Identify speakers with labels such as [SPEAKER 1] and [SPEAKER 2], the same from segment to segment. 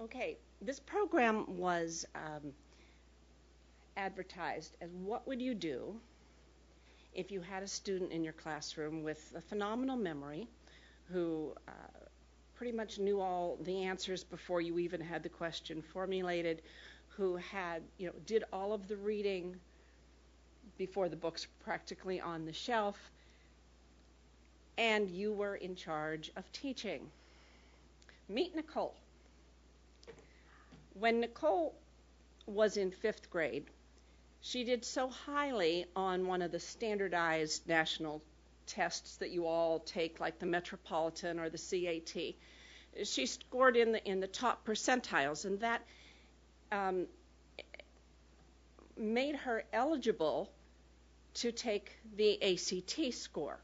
[SPEAKER 1] Okay, this program was advertised as what would you do if you had a student in your classroom with a phenomenal memory who pretty much knew all the answers before you even had the question formulated, who had, did all of the reading before the books were practically on the shelf, and you were in charge of teaching. Meet Nicole. When Nicole was in 5th grade, she did so highly on one of the standardized national tests that you all take, like the Metropolitan or the CAT. She scored in the top percentiles, and that made her eligible to take the ACT score,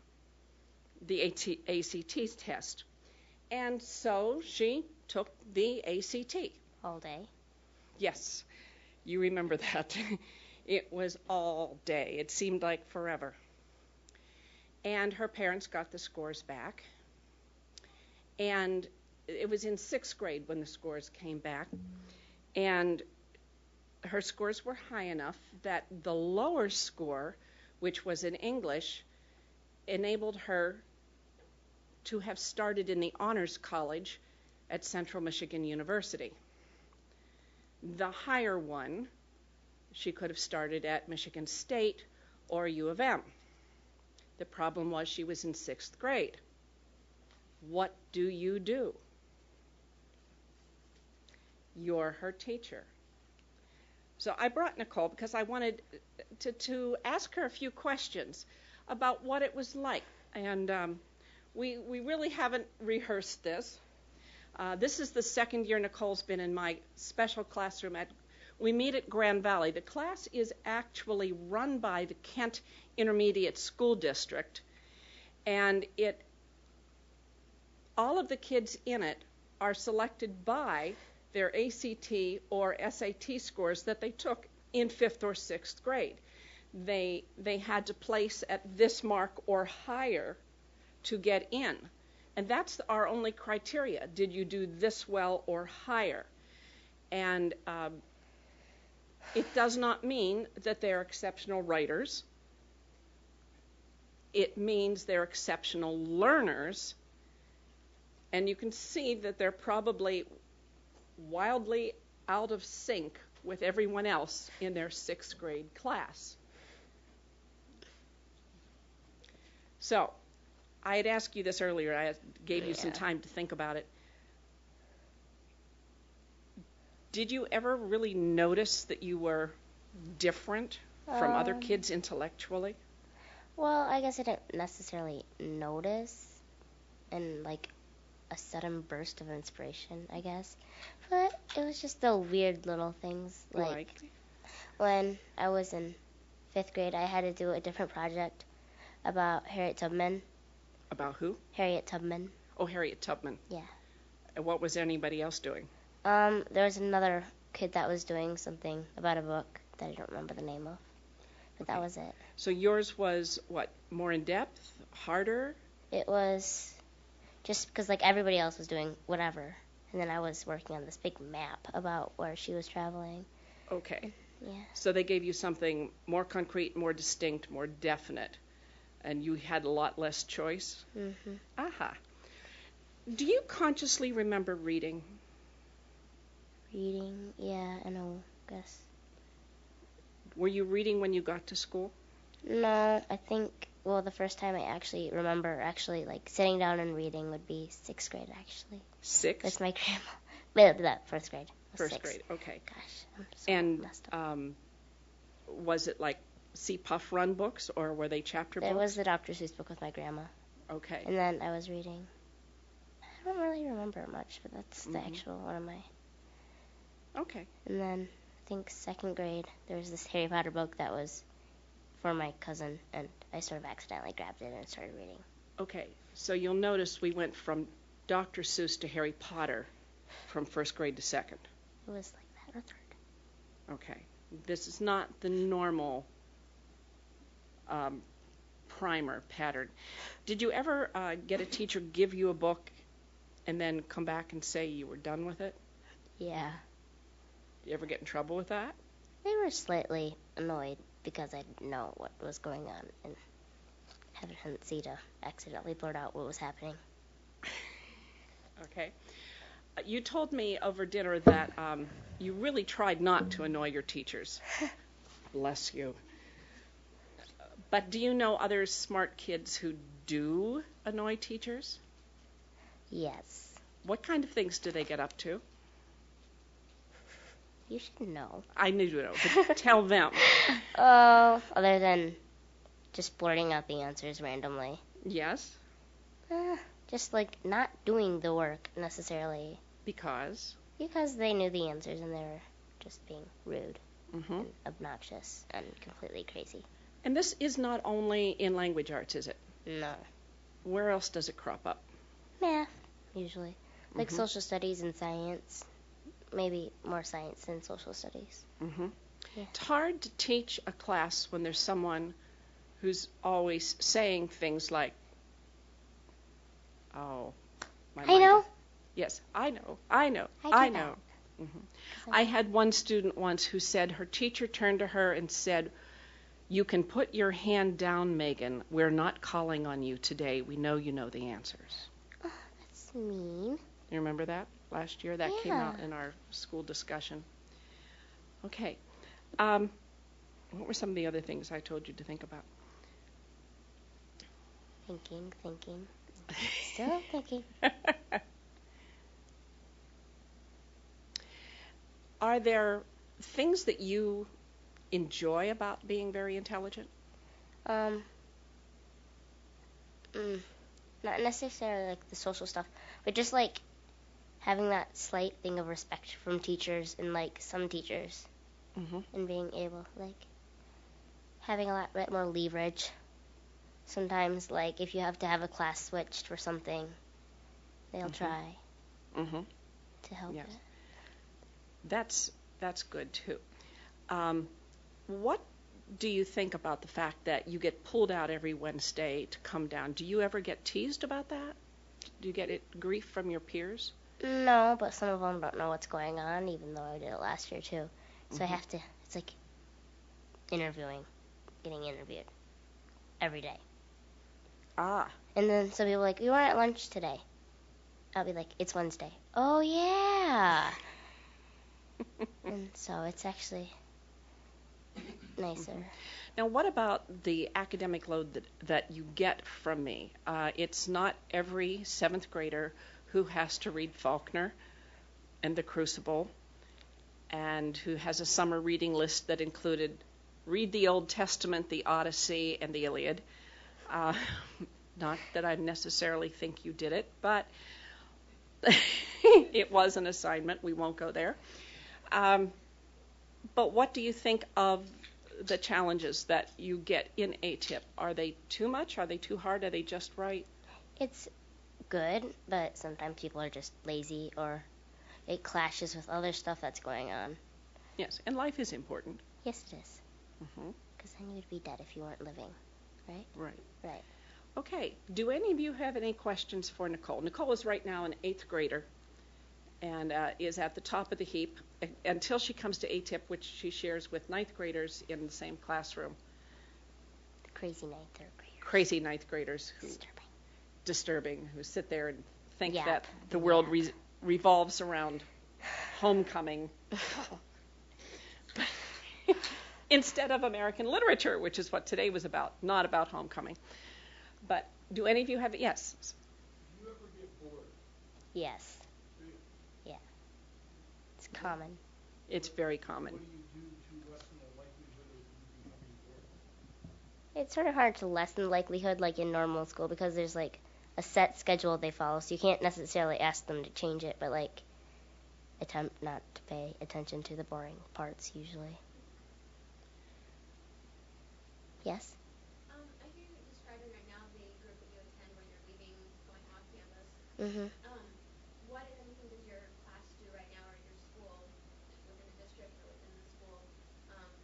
[SPEAKER 1] the ACT test. And so she took the ACT.
[SPEAKER 2] All day?
[SPEAKER 1] Yes, you remember that. It was all day. It seemed like forever. And her parents got the scores back. And it was in 6th grade when the scores came back. And her scores were high enough that the lower score, which was in English, enabled her to have started in the honors college at Central Michigan University. The higher one, she could have started at Michigan State or U of M. The problem was she was in 6th grade. What do? You're her teacher. So I brought Nicole because I wanted to ask her a few questions about what it was like. And we really haven't rehearsed this. This is the 2nd year Nicole's been in my special classroom. We meet at Grand Valley. The class is actually run by the Kent Intermediate School District, and all of the kids in it are selected by their ACT or SAT scores that they took in 5th or 6th grade. They had to place at this mark or higher to get in. And that's our only criteria. Did you do this well or higher? And it does not mean that they're exceptional writers. It means they're exceptional learners. And you can see that they're probably wildly out of sync with everyone else in their 6th grade class. So, I had asked you this earlier. I gave you some time to think about it. Did you ever really notice that you were different from other kids intellectually?
[SPEAKER 2] Well, I guess I didn't necessarily notice in like a sudden burst of inspiration, I guess. But it was just the weird little things. Like when I was in 5th grade, I had to do a different project about Harriet Tubman.
[SPEAKER 1] About who?
[SPEAKER 2] Harriet Tubman.
[SPEAKER 1] Oh, Harriet Tubman.
[SPEAKER 2] Yeah.
[SPEAKER 1] And what was anybody else doing?
[SPEAKER 2] There was another kid that was doing something about a book that I don't remember the name of. But that was it.
[SPEAKER 1] So yours was, what, more in depth? Harder?
[SPEAKER 2] It was just because, like, everybody else was doing whatever. And then I was working on this big map about where she was traveling.
[SPEAKER 1] Okay.
[SPEAKER 2] Yeah.
[SPEAKER 1] So they gave you something more concrete, more distinct, more definite. And you had a lot less choice?
[SPEAKER 2] Mm-hmm.
[SPEAKER 1] Aha. Do you consciously remember reading?
[SPEAKER 2] Reading? Yeah, I know, I guess.
[SPEAKER 1] Were you reading when you got to school?
[SPEAKER 2] No, I think, well, the first time I actually remember like, sitting down and reading would be 6th grade, actually.
[SPEAKER 1] 6th?
[SPEAKER 2] With my grandma. Wait, that 1st grade.
[SPEAKER 1] 1st grade, okay.
[SPEAKER 2] Gosh, I'm so messed up.
[SPEAKER 1] Was it like See Puff Run books, or were they chapter books?
[SPEAKER 2] It was the Dr. Seuss book with my grandma.
[SPEAKER 1] Okay.
[SPEAKER 2] And then I was reading. I don't really remember much, but that's the actual one of my...
[SPEAKER 1] Okay.
[SPEAKER 2] And then I think 2nd grade, there was this Harry Potter book that was for my cousin, and I sort of accidentally grabbed it and started reading.
[SPEAKER 1] Okay, so you'll notice we went from Dr. Seuss to Harry Potter from 1st grade to 2nd.
[SPEAKER 2] It was like that, or 3rd.
[SPEAKER 1] Okay. This is not the normal primer pattern. Did you ever get a teacher give you a book and then come back and say you were done with it?
[SPEAKER 2] Yeah.
[SPEAKER 1] You ever get in trouble with that?
[SPEAKER 2] They were slightly annoyed because I didn't know what was going on and had a tendency to accidentally blurt out what was happening.
[SPEAKER 1] Okay. You told me over dinner that you really tried not to annoy your teachers. Bless you. But do you know other smart kids who do annoy teachers?
[SPEAKER 2] Yes.
[SPEAKER 1] What kind of things do they get up to?
[SPEAKER 2] You should know.
[SPEAKER 1] I need to know, but tell them.
[SPEAKER 2] Oh, other than just blurting out the answers randomly.
[SPEAKER 1] Yes?
[SPEAKER 2] Just like not doing the work necessarily.
[SPEAKER 1] Because?
[SPEAKER 2] Because they knew the answers and they were just being rude
[SPEAKER 1] Mm-hmm.
[SPEAKER 2] and obnoxious and completely crazy.
[SPEAKER 1] And this is not only in language arts, is it?
[SPEAKER 2] No.
[SPEAKER 1] Where else does it crop up?
[SPEAKER 2] Math, usually. Like
[SPEAKER 1] Mhm.
[SPEAKER 2] social studies and science. Maybe more science than social studies.
[SPEAKER 1] Mm-hmm.
[SPEAKER 2] Yeah.
[SPEAKER 1] It's hard to teach a class when there's someone who's always saying things like, oh, my
[SPEAKER 2] I
[SPEAKER 1] mind
[SPEAKER 2] know.
[SPEAKER 1] is- Yes, I know, I know,
[SPEAKER 2] I
[SPEAKER 1] I
[SPEAKER 2] do
[SPEAKER 1] know. I had one student once who said her teacher turned to her and said, "You can put your hand down, Megan. We're not calling on you today. We know you know the answers."
[SPEAKER 2] Oh, that's mean.
[SPEAKER 1] You remember that last year? That came
[SPEAKER 2] Yeah.
[SPEAKER 1] out in our school discussion. Okay. What were some of the other things I told you to think about?
[SPEAKER 2] Thinking. Still thinking.
[SPEAKER 1] Are there things that you enjoy about being very intelligent?
[SPEAKER 2] Um, Not necessarily like the social stuff, but just like having that slight thing of respect from teachers and like some teachers
[SPEAKER 1] Mm-hmm.
[SPEAKER 2] and being able like having a lot bit more leverage. Sometimes like if you have to have a class switched for something, they'll
[SPEAKER 1] Mhm.
[SPEAKER 2] try
[SPEAKER 1] Mm-hmm.
[SPEAKER 2] to help
[SPEAKER 1] Yes.
[SPEAKER 2] it.
[SPEAKER 1] That's good too. What do you think about the fact that you get pulled out every Wednesday to come down? Do you ever get teased about that? Do you get grief from your peers?
[SPEAKER 2] No, but some of them don't know what's going on, even though I did it last year too. So I
[SPEAKER 1] Mhm.
[SPEAKER 2] have to. It's like getting interviewed every day.
[SPEAKER 1] Ah.
[SPEAKER 2] And then some people are like, we weren't at lunch today. I'll be like, it's Wednesday. Oh yeah. And so it's actually nicer.
[SPEAKER 1] Now, what about the academic load that you get from me? It's not every seventh grader who has to read Faulkner and The Crucible and who has a summer reading list that included read the Old Testament, the Odyssey, and the Iliad. Not that I necessarily think you did it, but it was an assignment. We won't go there. But what do you think of the challenges that you get in ATIP? Are they too much? Are they too hard? Are they just right?
[SPEAKER 2] It's good, but sometimes people are just lazy or it clashes with other stuff that's going on.
[SPEAKER 1] Yes, and life is important.
[SPEAKER 2] Yes, it is.
[SPEAKER 1] Mm-hmm.
[SPEAKER 2] Because then you would be dead if you weren't living, right?
[SPEAKER 1] Right.
[SPEAKER 2] Right.
[SPEAKER 1] Okay, do any of you have any questions for Nicole? Nicole is right now an 8th grader and is at the top of the heap until she comes to ATIP, which she shares with 9th graders in the same classroom.
[SPEAKER 2] The crazy ninth, third graders.
[SPEAKER 1] Crazy 9th graders who
[SPEAKER 2] Disturbing.
[SPEAKER 1] who sit there and think
[SPEAKER 2] Yeah.
[SPEAKER 1] that the world
[SPEAKER 2] Yeah.
[SPEAKER 1] revolves around homecoming instead of American literature, which is what today was about, not about homecoming. But do any of you have, yes?
[SPEAKER 3] Do you ever get bored?
[SPEAKER 2] Yes.
[SPEAKER 3] Do you?
[SPEAKER 2] Yeah. It's common.
[SPEAKER 1] It's very common.
[SPEAKER 3] What do you do to lessen the likelihood of you becoming bored?
[SPEAKER 2] It's sort of hard to lessen likelihood like in normal school because there's like a set schedule they follow, so you can't necessarily ask them to change it, but like attempt not to pay attention to the boring parts usually. Yes?
[SPEAKER 4] I hear you describing right now the group that you attend when you're leaving, going off campus.
[SPEAKER 2] Mhm.
[SPEAKER 4] What, if anything, does your class do right now, or your school, within the district or within the school,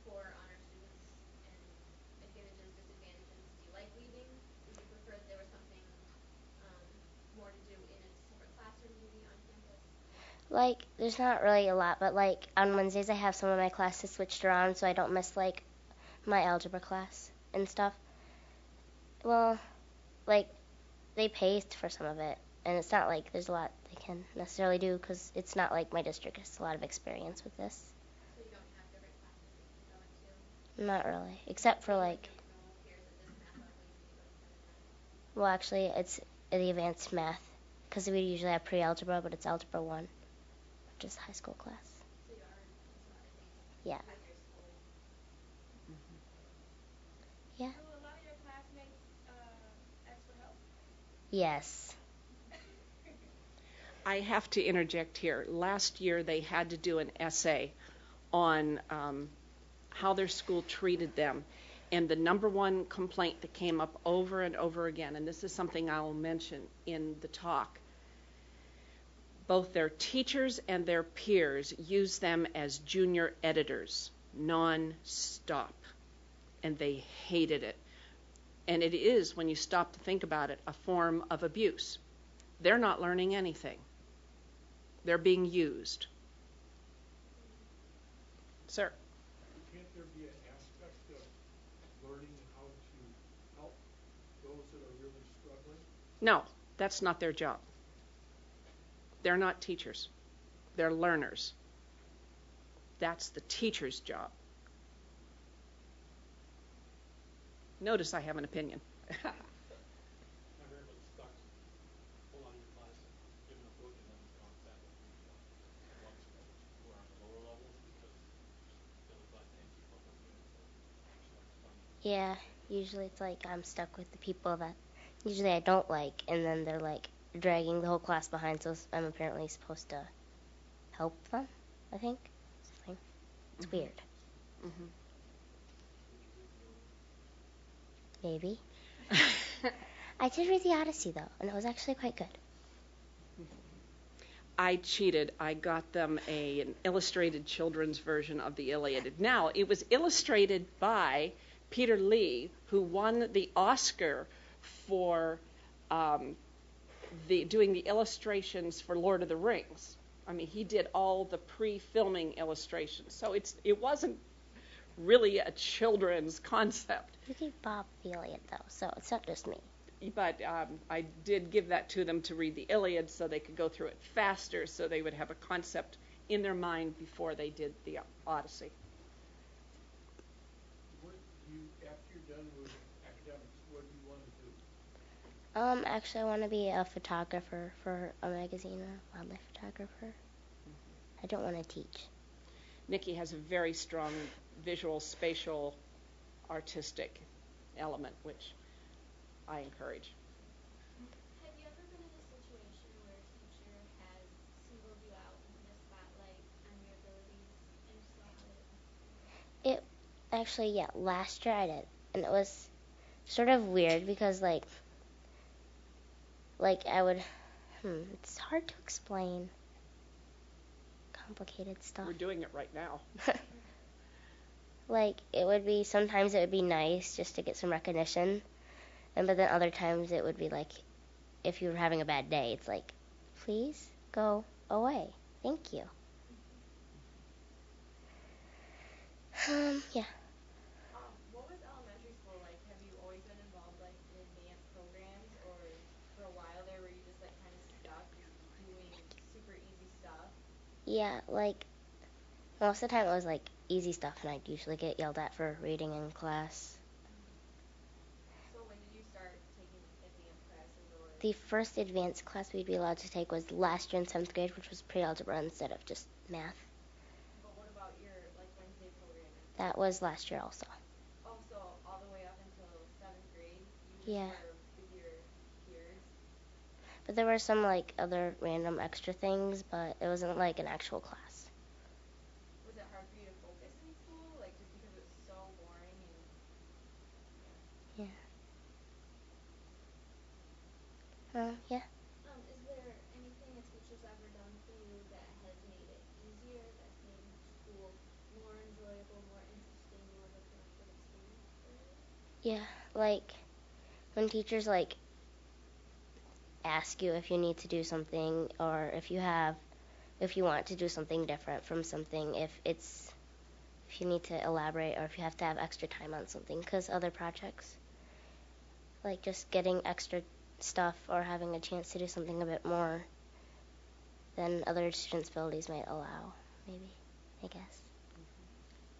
[SPEAKER 4] for honor students and advantages, disadvantages? Do you like leaving? Would you prefer that there was something more to do in a separate classroom, maybe on campus?
[SPEAKER 2] Like, there's not really a lot, but like on Wednesdays I have some of my classes switched around so I don't miss like my algebra class and stuff. Well, like they pay for some of it, and it's not like there's a lot they can necessarily do because it's not like my district has a lot of experience with this.
[SPEAKER 4] So you don't have different classes that you can go into?
[SPEAKER 2] Not really, except for
[SPEAKER 4] So
[SPEAKER 2] like,
[SPEAKER 4] your normal peers at this math level, you can go to them and then.
[SPEAKER 2] well, actually, it's the advanced math because we usually have pre-algebra, but it's algebra 1, which is a high school class.
[SPEAKER 4] So you are in some other things
[SPEAKER 2] Yeah.
[SPEAKER 4] with your school.
[SPEAKER 2] Yeah.
[SPEAKER 4] Do a lot of your classmates ask for help?
[SPEAKER 2] Yes.
[SPEAKER 1] I have to interject here. Last year they had to do an essay on how their school treated them. And the number one complaint that came up over and over again, and this is something I will mention in the talk, both their teachers and their peers use them as junior editors non-stop. And they hated it. And it is, when you stop to think about it, a form of abuse. They're not learning anything. They're being used. Sir?
[SPEAKER 3] Can't there be an aspect of learning how to help those that are really struggling?
[SPEAKER 1] No, that's not their job. They're not teachers. They're learners. That's the teacher's job. Notice I have an opinion.
[SPEAKER 3] Not everybody stuck a lot of your class given a book and then gone back with the ones who are on the lower levels because the other class can't keep up with you and so you're stuck studying.
[SPEAKER 2] Yeah, usually it's like I'm stuck with the people that usually I don't like, and then they're like dragging the whole class behind, so I'm apparently supposed to help them, I think. Something. It's weird.
[SPEAKER 1] Mm-hmm.
[SPEAKER 2] Maybe. I did read the Odyssey, though, and it was actually quite good.
[SPEAKER 1] I cheated. I got them an illustrated children's version of the Iliad. Now, it was illustrated by Peter Lee, who won the Oscar for doing the illustrations for Lord of the Rings. I mean, he did all the pre-filming illustrations. So it wasn't really a children's concept.
[SPEAKER 2] You gave Bob the Iliad, though, so it's not just me.
[SPEAKER 1] But I did give that to them to read the Iliad so they could go through it faster, so they would have a concept in their mind before they did the Odyssey.
[SPEAKER 3] What do you, after you're done with academics, what do you want to do?
[SPEAKER 2] Actually, I want to be a photographer for a magazine, a wildlife photographer. I don't want to teach.
[SPEAKER 1] Nikki has a very strong visual, spatial, artistic element, which I encourage.
[SPEAKER 4] Have you ever been in a situation where a teacher has singled you out and put a spotlight on your abilities? And if so, how did it go?
[SPEAKER 2] It actually, yeah, last year I did, and it was sort of weird because like I would, it's hard to explain. Complicated stuff.
[SPEAKER 1] We're doing it right now.
[SPEAKER 2] Like sometimes it would be nice just to get some recognition, but then other times it would be like, if you were having a bad day, it's like, please go away. Thank you. Yeah.
[SPEAKER 5] What was elementary school like? Have you always been involved like in advanced programs, or for a while there were you just like kind of stuck just doing super easy stuff?
[SPEAKER 2] Yeah, like most of the time it was like easy stuff, and I'd usually get yelled at for reading in class.
[SPEAKER 5] So when did you start taking advanced classes, or?
[SPEAKER 2] The first advanced class we'd be allowed to take was last year in 7th grade, which was pre-algebra instead of just math.
[SPEAKER 5] But what about your like Wednesday programming?
[SPEAKER 2] That was last year also.
[SPEAKER 5] Oh, so all the way up until 7th grade, you just
[SPEAKER 2] Yeah.
[SPEAKER 5] were with your peers?
[SPEAKER 2] But there were some like other random extra things, but it wasn't like an actual class.
[SPEAKER 5] Was it hard for you to focus in school, like just because it was so boring and?
[SPEAKER 2] Yeah. Yeah.
[SPEAKER 4] Is there anything a teacher's ever done for you that has made it easier, that's made school more enjoyable, more interesting, more of a productive experience for you?
[SPEAKER 2] Yeah, like when teachers like ask you if you need to do something or if you have if you want to do something different from something, if you need to elaborate or if you have to have extra time on something, because other projects, like just getting extra stuff or having a chance to do something a bit more than other students' abilities might allow, maybe, I guess.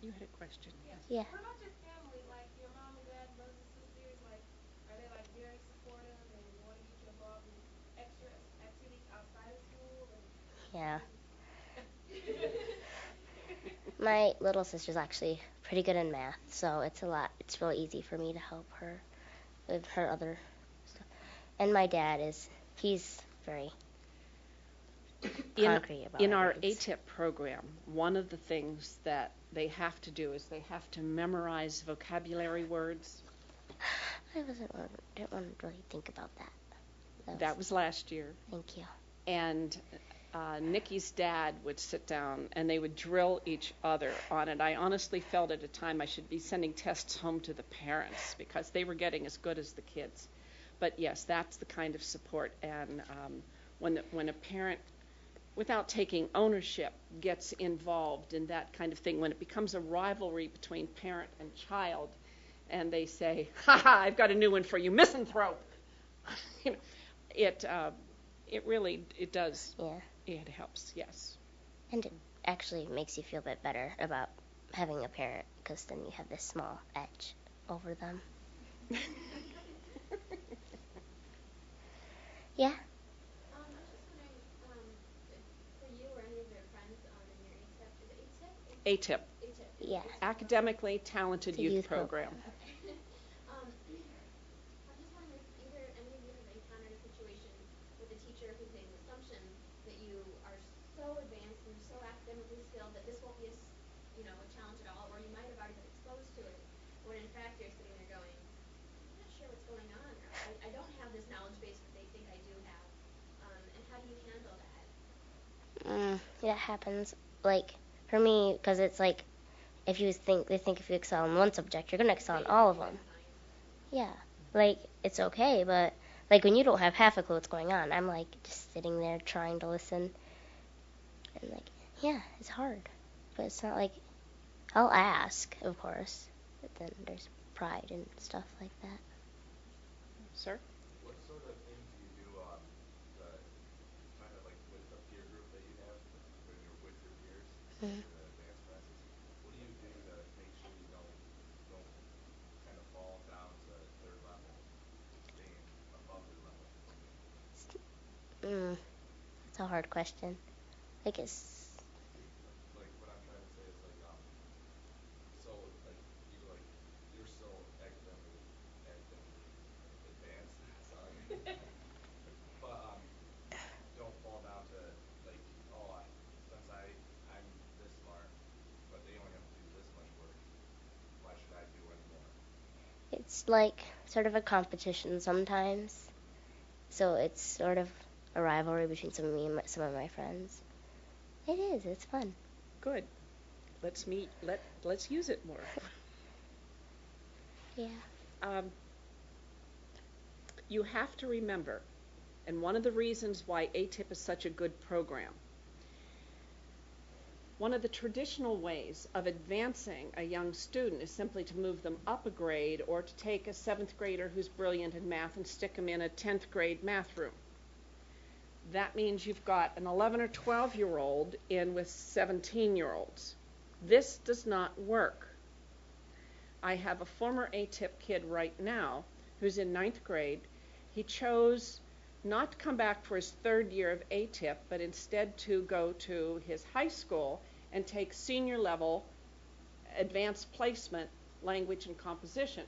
[SPEAKER 1] You had a question.
[SPEAKER 2] Yeah.
[SPEAKER 5] What about your family? Like your mom and dad, brothers and sisters, like are they like very supportive and want to get you involved in extra activities outside of school and
[SPEAKER 2] Yeah.
[SPEAKER 5] just
[SPEAKER 2] My little sister's actually pretty good in math, so it's really easy for me to help her with her other stuff. And my dad he's very concrete about
[SPEAKER 1] In
[SPEAKER 2] it.
[SPEAKER 1] our ATIP program, one of the things that they have to do is they have to memorize vocabulary words.
[SPEAKER 2] Didn't want to really think about that.
[SPEAKER 1] That was last year.
[SPEAKER 2] Thank you.
[SPEAKER 1] And Nikki's dad would sit down and they would drill each other on it. I honestly felt at a time I should be sending tests home to the parents because they were getting as good as the kids. But yes, that's the kind of support. And when a parent, without taking ownership, gets involved in that kind of thing, when it becomes a rivalry between parent and child, and they say, "Ha ha! I've got a new one for you, misanthrope." You know, it really does.
[SPEAKER 2] Yeah.
[SPEAKER 1] It helps, yes.
[SPEAKER 2] And it actually makes you feel a bit better about having a parent, because then you have this small edge over them. Yeah.
[SPEAKER 4] I was just wondering, for you or any of your friends in your ATIP, is it ATIP?
[SPEAKER 1] ATIP,
[SPEAKER 4] ATIP.
[SPEAKER 2] Yeah.
[SPEAKER 1] Academically Talented
[SPEAKER 2] The
[SPEAKER 1] Youth Program.
[SPEAKER 4] I'm just wondering if either any of you have encountered a situation with a teacher who's made an assumption that you are so advanced and so academically skilled that this won't be a challenge at all, or you might have already been exposed to it, when in fact you're sitting there going, I'm not sure what's going on, or I don't have this knowledge base that they think I do have. And how do you handle that?
[SPEAKER 2] It happens, like, for me, because it's like, they think if you excel in one subject, you're going to excel in all of them. Yeah. Like, it's okay, but, like, when you don't have half a clue what's going on, I'm, like, just sitting there trying to listen. And, like, yeah, it's hard. But it's not like, I'll ask, of course. But then there's pride and stuff like that.
[SPEAKER 1] Sir?
[SPEAKER 6] What sort of things do you do to kind of like with the peer group that you have when you're with your peers, especially in the advanced classes? What do you do to make sure you don't kind of fall down to their level, staying above their level?
[SPEAKER 2] That's a hard question. I guess.
[SPEAKER 6] Like what I'm trying to say is like so like you're so academically advanced. Sorry. But don't fall down to like, since I'm this smart, but they only have to do this much work. Why should I do any more?
[SPEAKER 2] It's like sort of a competition sometimes. So it's sort of a rivalry between some of my friends. It is. It's fun.
[SPEAKER 1] Good. Let's meet. Let's use it more.
[SPEAKER 2] Yeah.
[SPEAKER 1] You have to remember, and one of the reasons why ATIP is such a good program, one of the traditional ways of advancing a young student is simply to move them up a grade or to take a 7th grader who's brilliant in math and stick them in a 10th grade math room. That means you've got an 11 or 12-year-old in with 17-year-olds. This does not work. I have a former ATIP kid right now who's in 9th grade. He chose not to come back for his 3rd year of ATIP, but instead to go to his high school and take senior level advanced placement language and composition.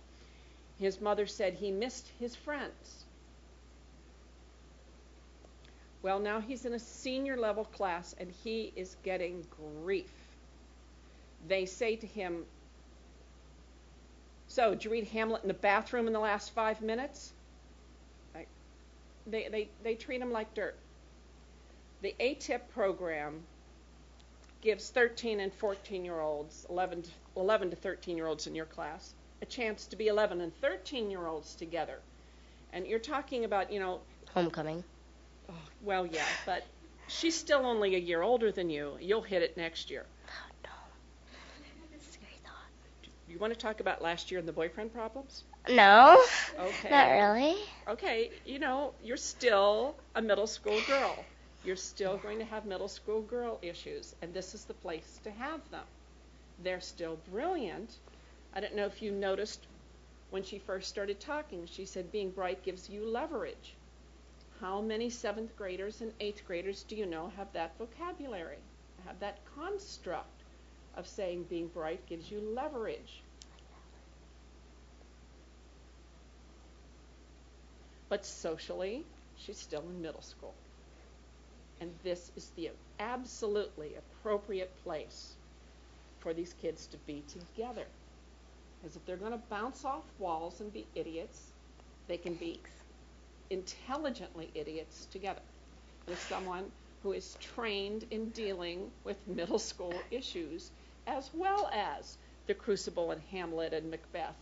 [SPEAKER 1] His mother said he missed his friends. Well, now he's in a senior level class and he is getting grief. They say to him, "So, did you read Hamlet in the bathroom in the last 5 minutes?" They treat him like dirt. The ATIP program gives 13 and 14-year-olds, 11 to 13-year-olds in your class, a chance to be 11 and 13-year-olds together. And you're talking about,
[SPEAKER 2] Homecoming.
[SPEAKER 1] well, yeah, but She's still only a year older than you. You'll hit it next year.
[SPEAKER 2] Oh, no. Scary thought.
[SPEAKER 1] You want to talk about last year and the boyfriend problems?
[SPEAKER 2] No.
[SPEAKER 1] Okay.
[SPEAKER 2] Not really.
[SPEAKER 1] Okay, you're still a middle school girl. You're still going to have middle school girl issues, and this is the place to have them. They're still brilliant. I don't know if you noticed when she first started talking, she said being bright gives you leverage. How many 7th graders and 8th graders do you know have that vocabulary, have that construct of saying being bright gives you leverage? But socially, she's still in middle school. And this is the absolutely appropriate place for these kids to be together. Because if they're going to bounce off walls and be idiots, they can be intelligently idiots together with someone who is trained in dealing with middle school issues, as well as the Crucible and Hamlet and Macbeth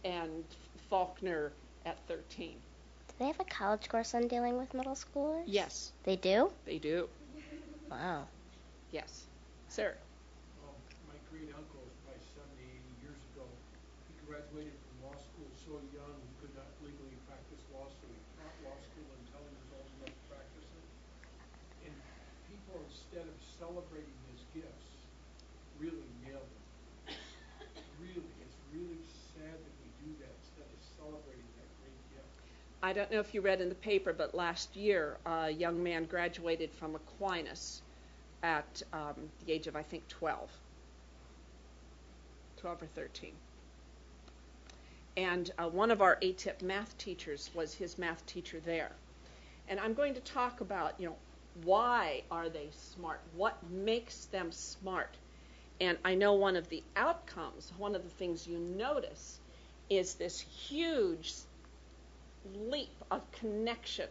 [SPEAKER 1] and Faulkner at 13.
[SPEAKER 2] Do they have a college course on dealing with middle schoolers?
[SPEAKER 1] Yes,
[SPEAKER 2] They do?
[SPEAKER 1] they do.
[SPEAKER 2] Wow.
[SPEAKER 1] Yes. Sir?
[SPEAKER 7] My great uncle was probably 70, 80 years ago. He graduated from law school so young he could not legally practice law, so he taught law school until he was old enough to practice it. And people, instead of celebrating his gifts, really nailed him. Really, it's really sad that we do that instead of celebrating that great gift.
[SPEAKER 1] I don't know if you read in the paper, but last year a young man graduated from Aquinas at the age of, I think, 12 or 13. And one of our ATIP math teachers was his math teacher there. And I'm going to talk about, why are they smart? What makes them smart? And I know one of the outcomes, one of the things you notice is this huge leap of connection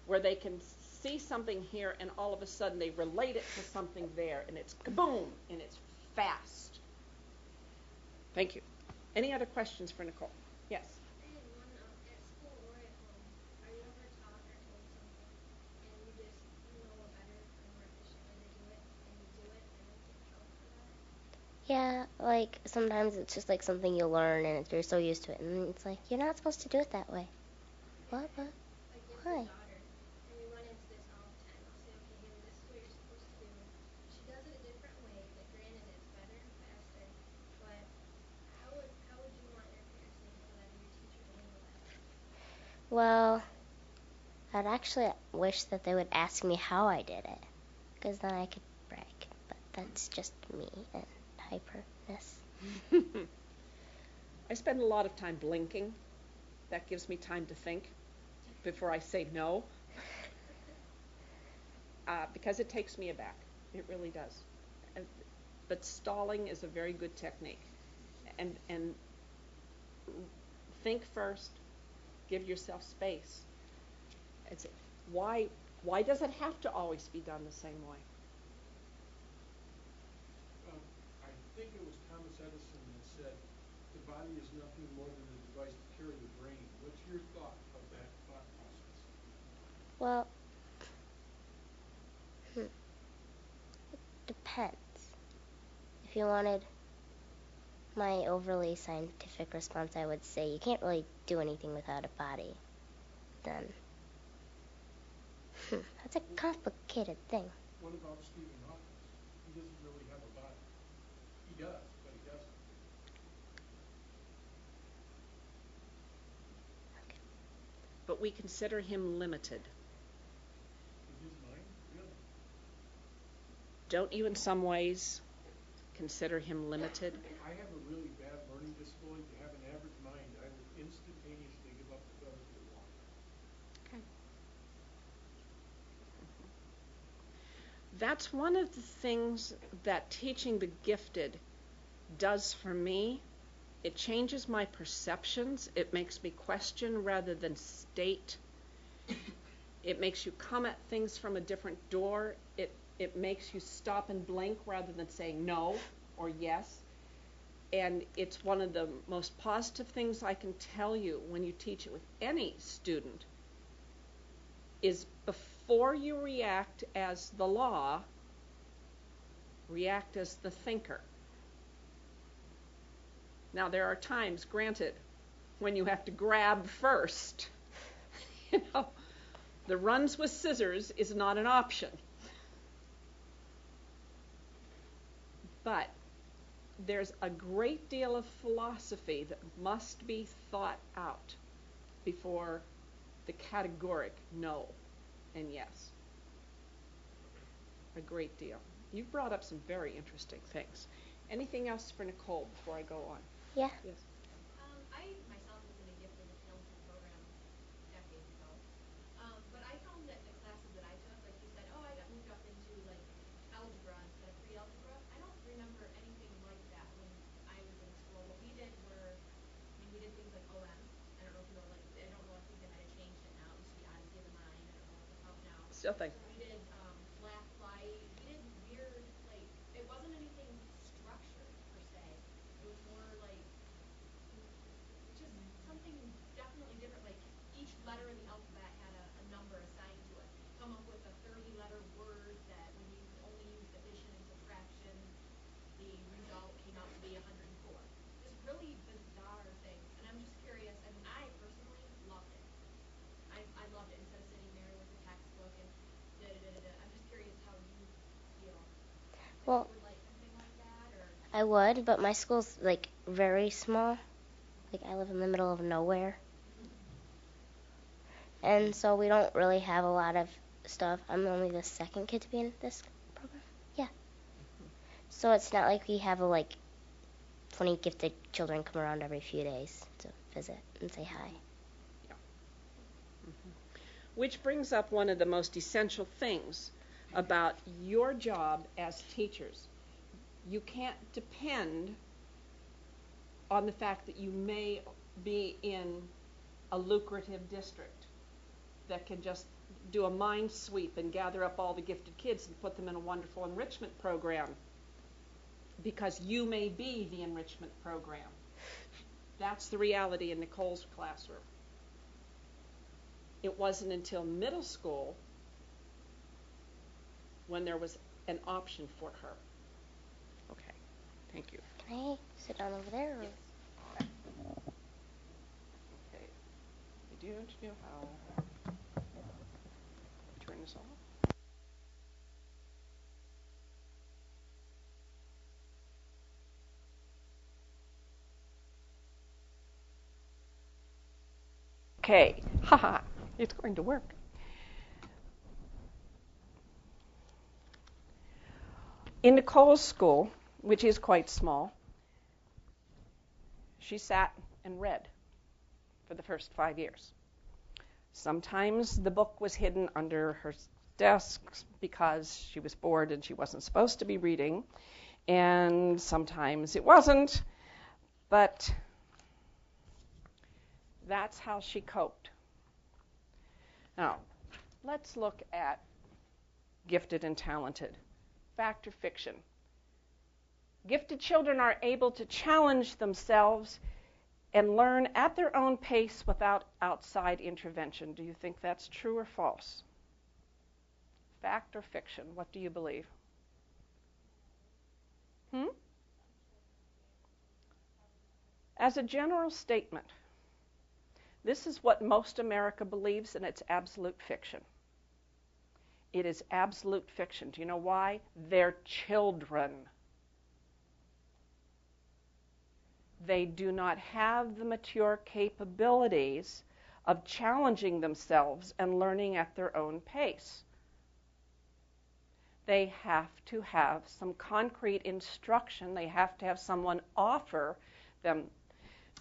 [SPEAKER 1] where they can see something here and all of a sudden they relate it to something there and it's kaboom and it's fast. Thank you. Any other questions for Nicole? Yes.
[SPEAKER 4] I had one at school or at home. Are you ever taught or told something and you just know a better or more efficient way to do it and you do it and then get in trouble for that?
[SPEAKER 2] Yeah, like sometimes it's just like something you learn and you're so used to it and it's like you're not supposed to do it that way. What?
[SPEAKER 4] Like with
[SPEAKER 2] Why?
[SPEAKER 4] your daughter, and we run into this all the time. I'll say, okay, Haley, this is what you're supposed to do. She does it a different way, but granted it's better and faster. But how would you want your parents to handle that or your teacher to handle that?
[SPEAKER 2] Well, I'd actually wish that they would ask me how I did it, because then I could brag. But that's just me and hyperness.
[SPEAKER 1] I spend a lot of time blinking. That gives me time to think before I say no. Because it takes me aback. It really does. But stalling is a very good technique. And think first. Give yourself space. Why does it have to always be done the same way?
[SPEAKER 7] I think it was Thomas Edison that said, the body is nothing more than a device to carry the brain. What's your thought of that thought process?
[SPEAKER 2] Well, it depends. If you wanted my overly scientific response, I would say you can't really do anything without a body. Then, that's a complicated thing.
[SPEAKER 7] What about Stephen Hawking? He doesn't really have a body. He does, but he doesn't.
[SPEAKER 1] But we consider him limited.
[SPEAKER 7] In his mind, really?
[SPEAKER 1] Don't you in some ways consider him limited?
[SPEAKER 7] I have a really bad learning disability. To have an average mind, I will instantaneously give up the ability to walk.
[SPEAKER 1] Okay. That's one of the things that teaching the gifted does for me. It changes my perceptions. It makes me question rather than state. It makes you come at things from a different door. It makes you stop and blink rather than saying no or yes. And it's one of the most positive things I can tell you when you teach it with any student is before you react as the law, react as the thinker. Now, there are times, granted, when you have to grab first. You know, the runs with scissors is not an option. But there's a great deal of philosophy that must be thought out before the categoric no and yes. A great deal. You've brought up some very interesting things. Anything else for Nicole before I go on?
[SPEAKER 2] Yeah.
[SPEAKER 1] Yes.
[SPEAKER 4] I myself was in a gifted and talented program decades ago. But I found that the classes that I took, like you said, oh, I got moved up into like algebra instead of pre-algebra. I don't remember anything like that when I was in school. What we did were, I mean, we did things like OM. I don't know if you know, like, I don't know, I think they might have changed it now. It used to be Odyssey of the Mind. I don't know what they're called now.
[SPEAKER 1] Still think.
[SPEAKER 4] We did black flight. We did weird, like, it wasn't anything structured per se. It was more like just something definitely different. Like each letter in the alphabet had a number assigned to it. Come up with a 30-letter word that when you only used addition and subtraction, the result came out to be 104. Just really bizarre things. And I'm just curious. I mean, I personally loved it. I loved it instead of sitting there with a textbook and da-da-da-da-da. I'm just curious how you feel.
[SPEAKER 2] Well,
[SPEAKER 4] If you would like something like that, or
[SPEAKER 2] I would, but my school's like very small. Like I live in the middle of nowhere. And so we don't really have a lot of stuff. I'm only the second kid to be in this program. Yeah. So it's not like we have like 20 gifted children come around every few days to visit and say hi.
[SPEAKER 1] Which brings up one of the most essential things about your job as teachers. You can't depend on the fact that you may be in a lucrative district that can just do a mind sweep and gather up all the gifted kids and put them in a wonderful enrichment program, because you may be the enrichment program. That's the reality in Nicole's classroom. It wasn't until middle school when there was an option for her. Okay, thank you.
[SPEAKER 2] Can I sit down over there? Or?
[SPEAKER 1] Yes. Okay. Do you know how to turn this off? Okay, haha, it's going to work. In Nicole's school, which is quite small, she sat and read for the first 5 years. Sometimes the book was hidden under her desk because she was bored and she wasn't supposed to be reading, and sometimes it wasn't, but that's how she coped. Now, let's look at gifted and talented. Fact or fiction? Gifted children are able to challenge themselves and learn at their own pace without outside intervention. Do you think that's true or false? Fact or fiction? What do you believe? As a general statement, this is what most America believes, and it's absolute fiction. It is absolute fiction. Do you know why? They're children. They do not have the mature capabilities of challenging themselves and learning at their own pace. They have to have some concrete instruction. They have to have someone offer them.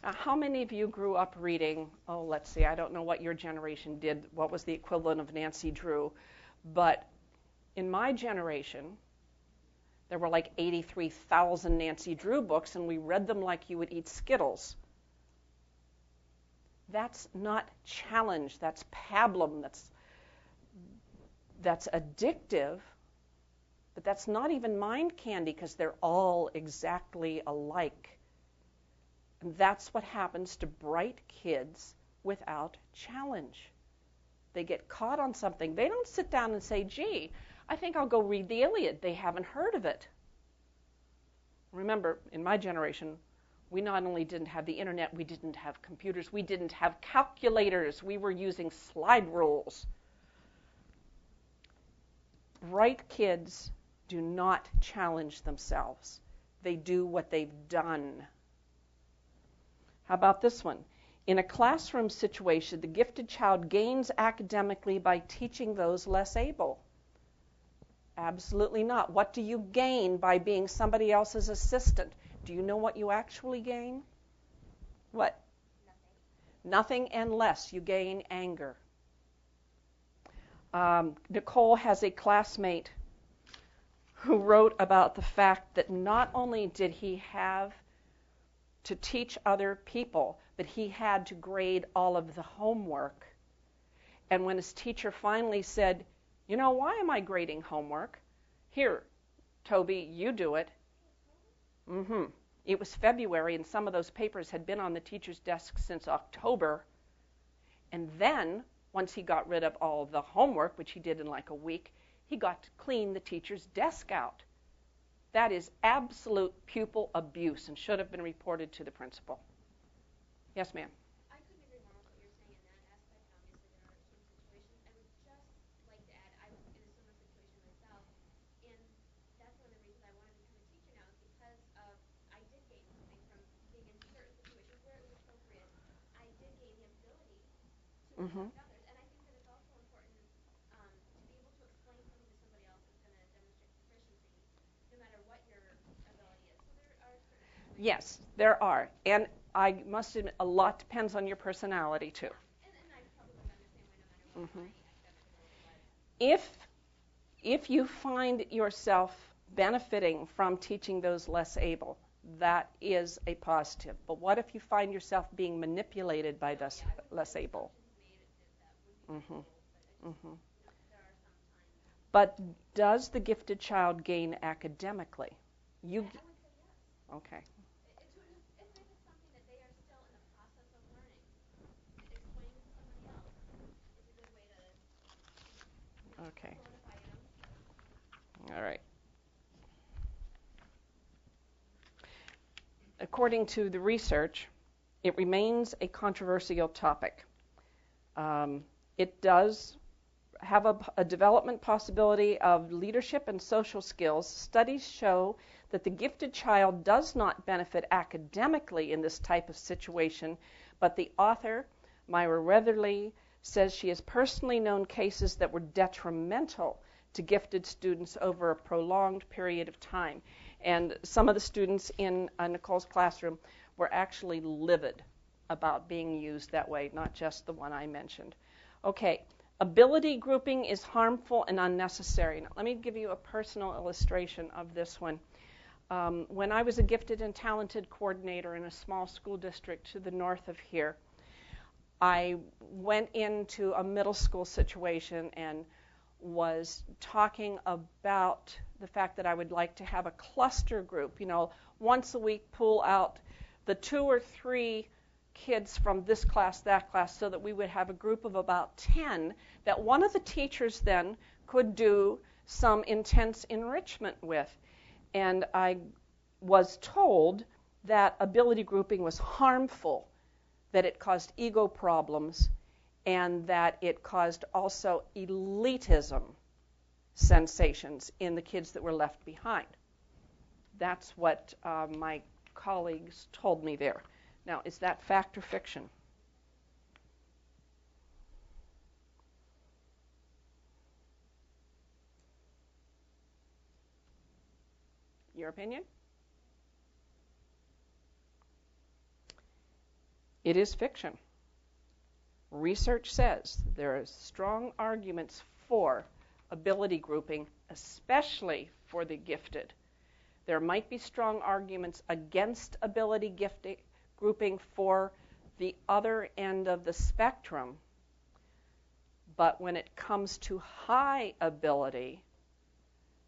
[SPEAKER 1] Now, how many of you grew up reading, let's see, I don't know what your generation did, what was the equivalent of Nancy Drew, but in my generation, there were like 83,000 Nancy Drew books, and we read them like you would eat Skittles. That's not challenge. That's pablum. That's addictive, but that's not even mind candy because they're all exactly alike. And that's what happens to bright kids without challenge. They get caught on something. They don't sit down and say, gee, I think I'll go read the Iliad. They haven't heard of it. Remember, in my generation, we not only didn't have the internet, we didn't have computers, we didn't have calculators. We were using slide rules. Bright kids do not challenge themselves. They do what they've done. How about this one? In a classroom situation, the gifted child gains academically by teaching those less able. Absolutely not. What do you gain by being somebody else's assistant? Do you know what you actually gain? What? Nothing and less. You gain anger. Nicole has a classmate who wrote about the fact that not only did he have to teach other people, but he had to grade all of the homework. And when his teacher finally said, you know, why am I grading homework? Here, Toby, you do it. It was February, and some of those papers had been on the teacher's desk since October. And then, once he got rid of all of the homework, which he did in like a week, he got to clean the teacher's desk out. That is absolute pupil abuse and should have been reported to the principal. Yes, ma'am.
[SPEAKER 4] I couldn't agree more with what you're saying in that aspect. Obviously, there are extreme situations. I would just like to add, I was in a similar situation myself, and that's one of the reasons I wanted to become a teacher now is because of I did gain something from being in certain situations where it was appropriate. I did gain the ability to instruct others, and I think that it's also important to be able to explain something to somebody else that's going to demonstrate proficiency, no matter what your ability is. So there are certain situations.
[SPEAKER 1] Yes, there are. And I must admit, a lot depends on your personality, too.
[SPEAKER 4] And I probably would have done the same way no matter what my academic ability was.
[SPEAKER 1] If you find yourself benefiting from teaching those less able, that is a positive. But what if you find yourself being manipulated by those less able? But does the gifted child gain academically?
[SPEAKER 4] I would say yes.
[SPEAKER 1] Okay.
[SPEAKER 4] If it's something that they are still in the process of learning, explaining to somebody else is a good way to solidify it own.
[SPEAKER 1] All right. According to the research, it remains a controversial topic. It does have a development possibility of leadership and social skills. Studies show that the gifted child does not benefit academically in this type of situation, but the author, Myra Weatherly, says she has personally known cases that were detrimental to gifted students over a prolonged period of time. And some of the students in Nicole's classroom were actually livid about being used that way, not just the one I mentioned. Okay, ability grouping is harmful and unnecessary. Now, let me give you a personal illustration of this one. When I was a gifted and talented coordinator in a small school district to the north of here, I went into a middle school situation and was talking about the fact that I would like to have a cluster group, once a week pull out the 2 or 3 kids from this class, that class, so that we would have a group of about 10 that one of the teachers then could do some intense enrichment with. And I was told that ability grouping was harmful, that it caused ego problems, and that it caused also elitism sensations in the kids that were left behind. That's what my colleagues told me there. Now, is that fact or fiction? Your opinion? It is fiction. Research says there are strong arguments for ability grouping, especially for the gifted. There might be strong arguments against ability grouping for the other end of the spectrum, but when it comes to high ability,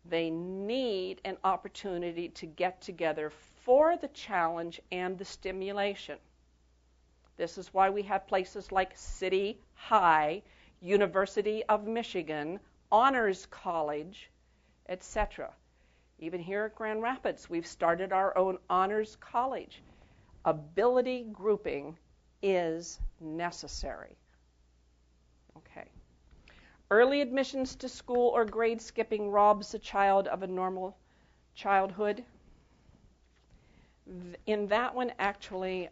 [SPEAKER 1] they need an opportunity to get together for the challenge and the stimulation. This is why we have places like City High, University of Michigan, Honors College, etc. Even here at Grand Rapids, we've started our own Honors College. Ability grouping is necessary. Okay. Early admissions to school or grade skipping robs a child of a normal childhood. In that one, actually,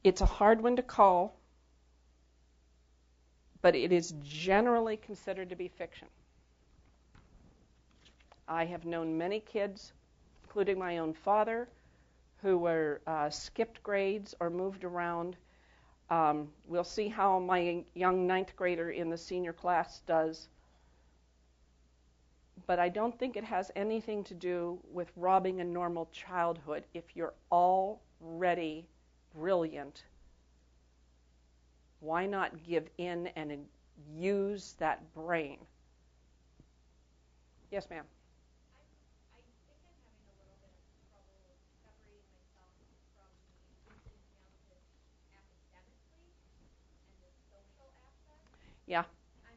[SPEAKER 1] it's a hard one to call, but it is generally considered to be fiction. I have known many kids, including my own father, who were skipped grades or moved around. We'll see how my young ninth grader in the senior class does. But I don't think it has anything to do with robbing a normal childhood. If you're already brilliant, why not give in and use that brain? Yes, ma'am.
[SPEAKER 4] I think I'm having a little bit of trouble separating myself from the gifted and talented academically and the social aspect.
[SPEAKER 1] Yeah.
[SPEAKER 4] I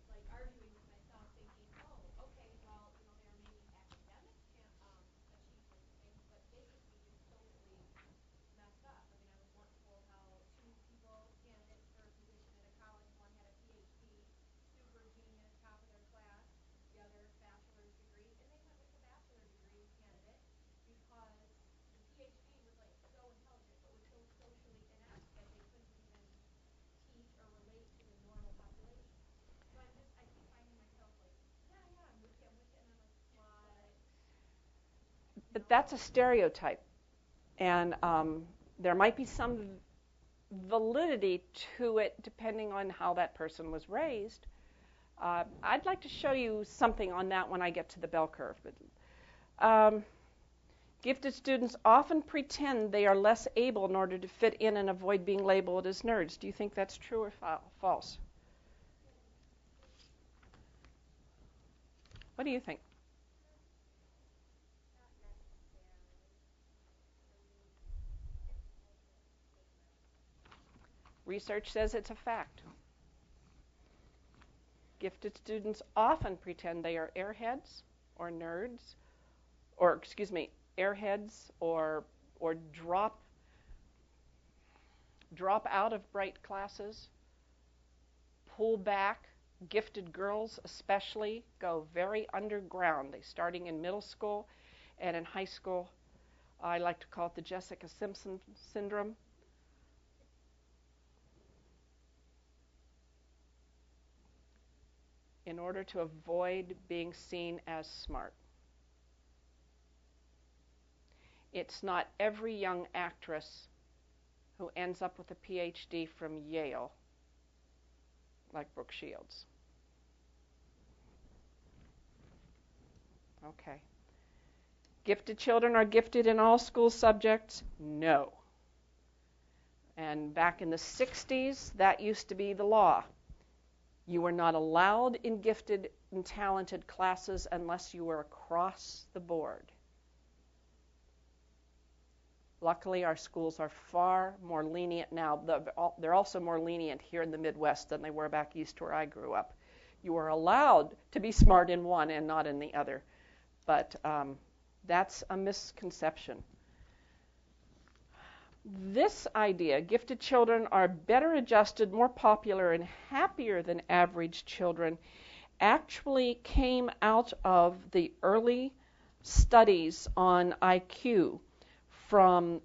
[SPEAKER 4] like arguing with myself, thinking, oh, okay, well, there may be academic achievements and things, but they could be just socially messed up. I was once told how two people, candidates for a position at a college, one had a PhD, super genius, top of their class, the other bachelor's degree, and they went with the bachelor degree candidate because the PhD was so intelligent but was so socially inept that they couldn't even teach or relate to the normal population. So I keep finding myself yeah, I'm with you, and I'm what?
[SPEAKER 1] But that's a stereotype. And there might be some validity to it depending on how that person was raised. I'd like to show you something on that when I get to the bell curve. But, gifted students often pretend they are less able in order to fit in and avoid being labeled as nerds. Do you think that's true or false? What do you think?
[SPEAKER 2] Not necessarily.
[SPEAKER 1] Research says it's a fact. Gifted students often pretend they are airheads or nerds, or airheads or drop out of bright classes, pull back. Gifted girls especially go very underground. They starting in middle school and in high school. I like to call it the Jessica Simpson syndrome. In order to avoid being seen as smart. It's not every young actress who ends up with a PhD from Yale, like Brooke Shields. Okay. Gifted children are gifted in all school subjects? No. And back in the 60s, that used to be the law. You were not allowed in gifted and talented classes unless you were across the board. Luckily, our schools are far more lenient now. They're also more lenient here in the Midwest than they were back east where I grew up. You are allowed to be smart in one and not in the other. But that's a misconception. This idea, gifted children are better adjusted, more popular, and happier than average children, actually came out of the early studies on IQ from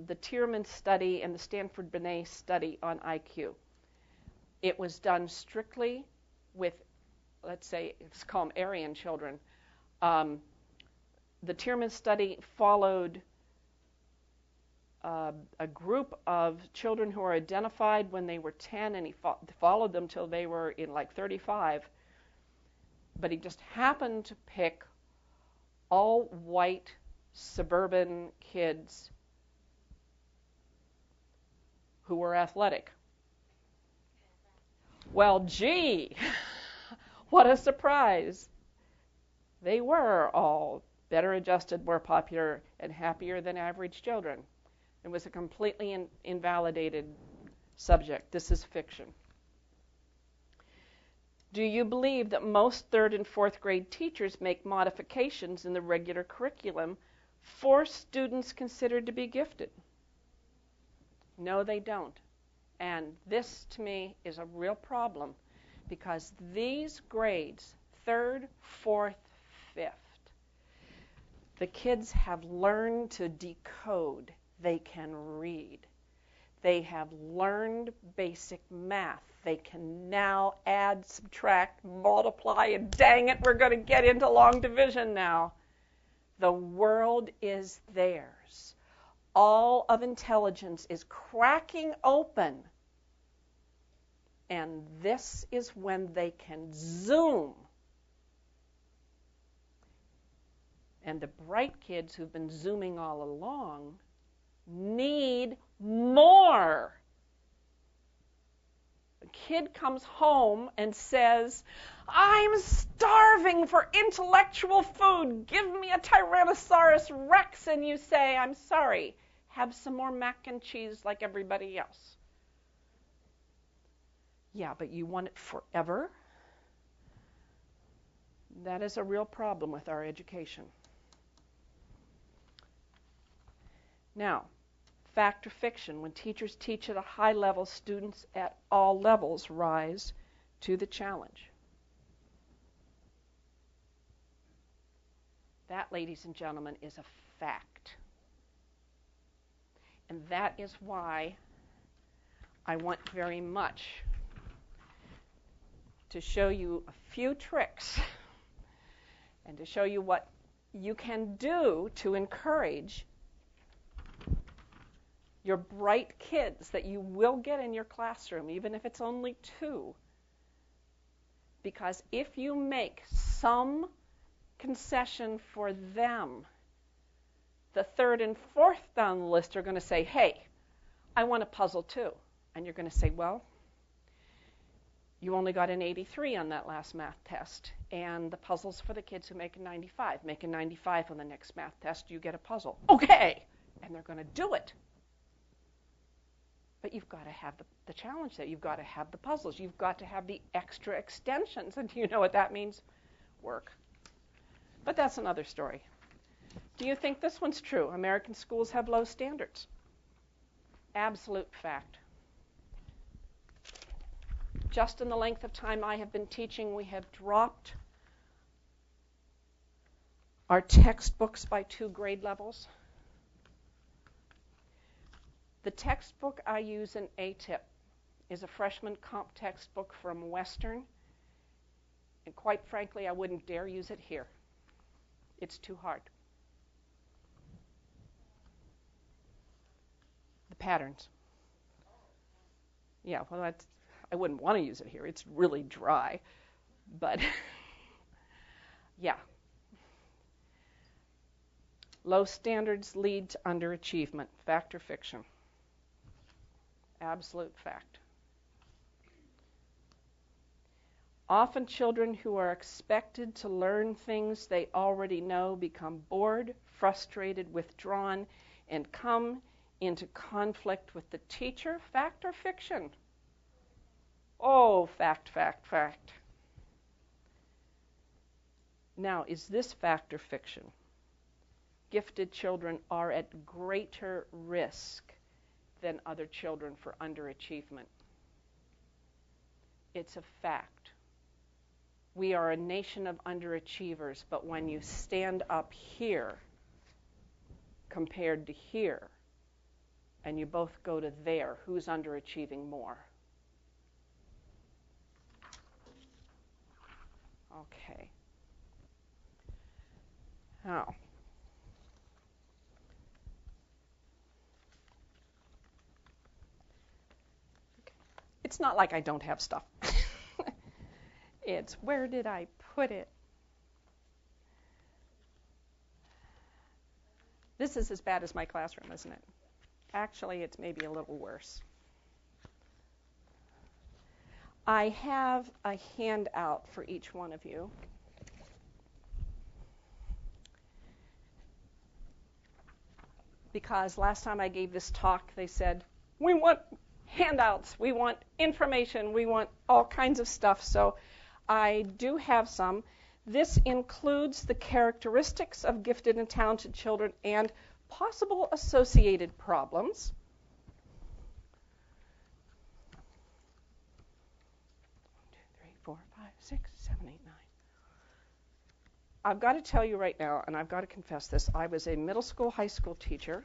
[SPEAKER 1] the Tierman study and the Stanford Binet study on IQ. It was done strictly with, let's say, let's call them Aryan children. The Tierman study followed a group of children who were identified when they were 10, and he followed them till they were in 35. But he just happened to pick all white suburban kids who were athletic. Well, gee, what a surprise. They were all better adjusted, more popular, and happier than average children. It was a completely invalidated subject. This is fiction. Do you believe that most 3rd and 4th grade teachers make modifications in the regular curriculum for students considered to be gifted? No, they don't. And this, to me, is a real problem because these grades, 3rd, 4th, 5th, the kids have learned to decode. They can read. They have learned basic math. They can now add, subtract, multiply, and dang it, we're going to get into long division now. The world is theirs. All of intelligence is cracking open. And this is when they can zoom. And the bright kids who've been zooming all along need more. The kid comes home and says, I'm starving for intellectual food. Give me a Tyrannosaurus Rex. And you say, I'm sorry, have some more mac and cheese like everybody else. Yeah, but you want it forever? That is a real problem with our education. Now, fact or fiction, when teachers teach at a high level, students at all levels rise to the challenge. That, ladies and gentlemen, is a fact. And that is why I want very much to show you a few tricks and to show you what you can do to encourage your bright kids that you will get in your classroom, even if it's only 2. Because if you make some concession for them, the 3rd and 4th down the list are going to say, hey, I want a puzzle too. And you're going to say, well, you only got an 83 on that last math test. And the puzzle's for the kids who make a 95. Make a 95 on the next math test, you get a puzzle. Okay. And they're going to do it. But you've got to have the challenge there. You've got to have the puzzles. You've got to have the extra extensions. And do you know what that means? Work. But that's another story. Do you think this one's true? American schools have low standards. Absolute fact. Just in the length of time I have been teaching, we have dropped our textbooks by 2 grade levels. The textbook I use in ATIP is a freshman comp textbook from Western, and quite frankly, I wouldn't dare use it here. It's too hard. The patterns. Yeah, well, I wouldn't want to use it here. It's really dry, but yeah. Low standards lead to underachievement. Fact or fiction? Absolute fact. Often children who are expected to learn things they already know become bored, frustrated, withdrawn, and come into conflict with the teacher. Fact or fiction? Oh, fact, fact, fact. Now, is this fact or fiction? Gifted children are at greater risk than other children for underachievement. It's a fact. We are a nation of underachievers, but when you stand up here compared to here, and you both go to there, who's underachieving more? Okay. Now, it's not like I don't have stuff. It's where did I put it? This is as bad as my classroom, isn't it? Actually, it's maybe a little worse. I have a handout for each one of you. because last time I gave this talk, they said, we want handouts, we want information, we want all kinds of stuff. So I do have some. This includes the characteristics of gifted and talented children and possible associated problems. 1, 2, 3, 4, 5, 6, 7, 8, 9. I've got to tell you right now, and I've got to confess this, I was a middle school, high school teacher,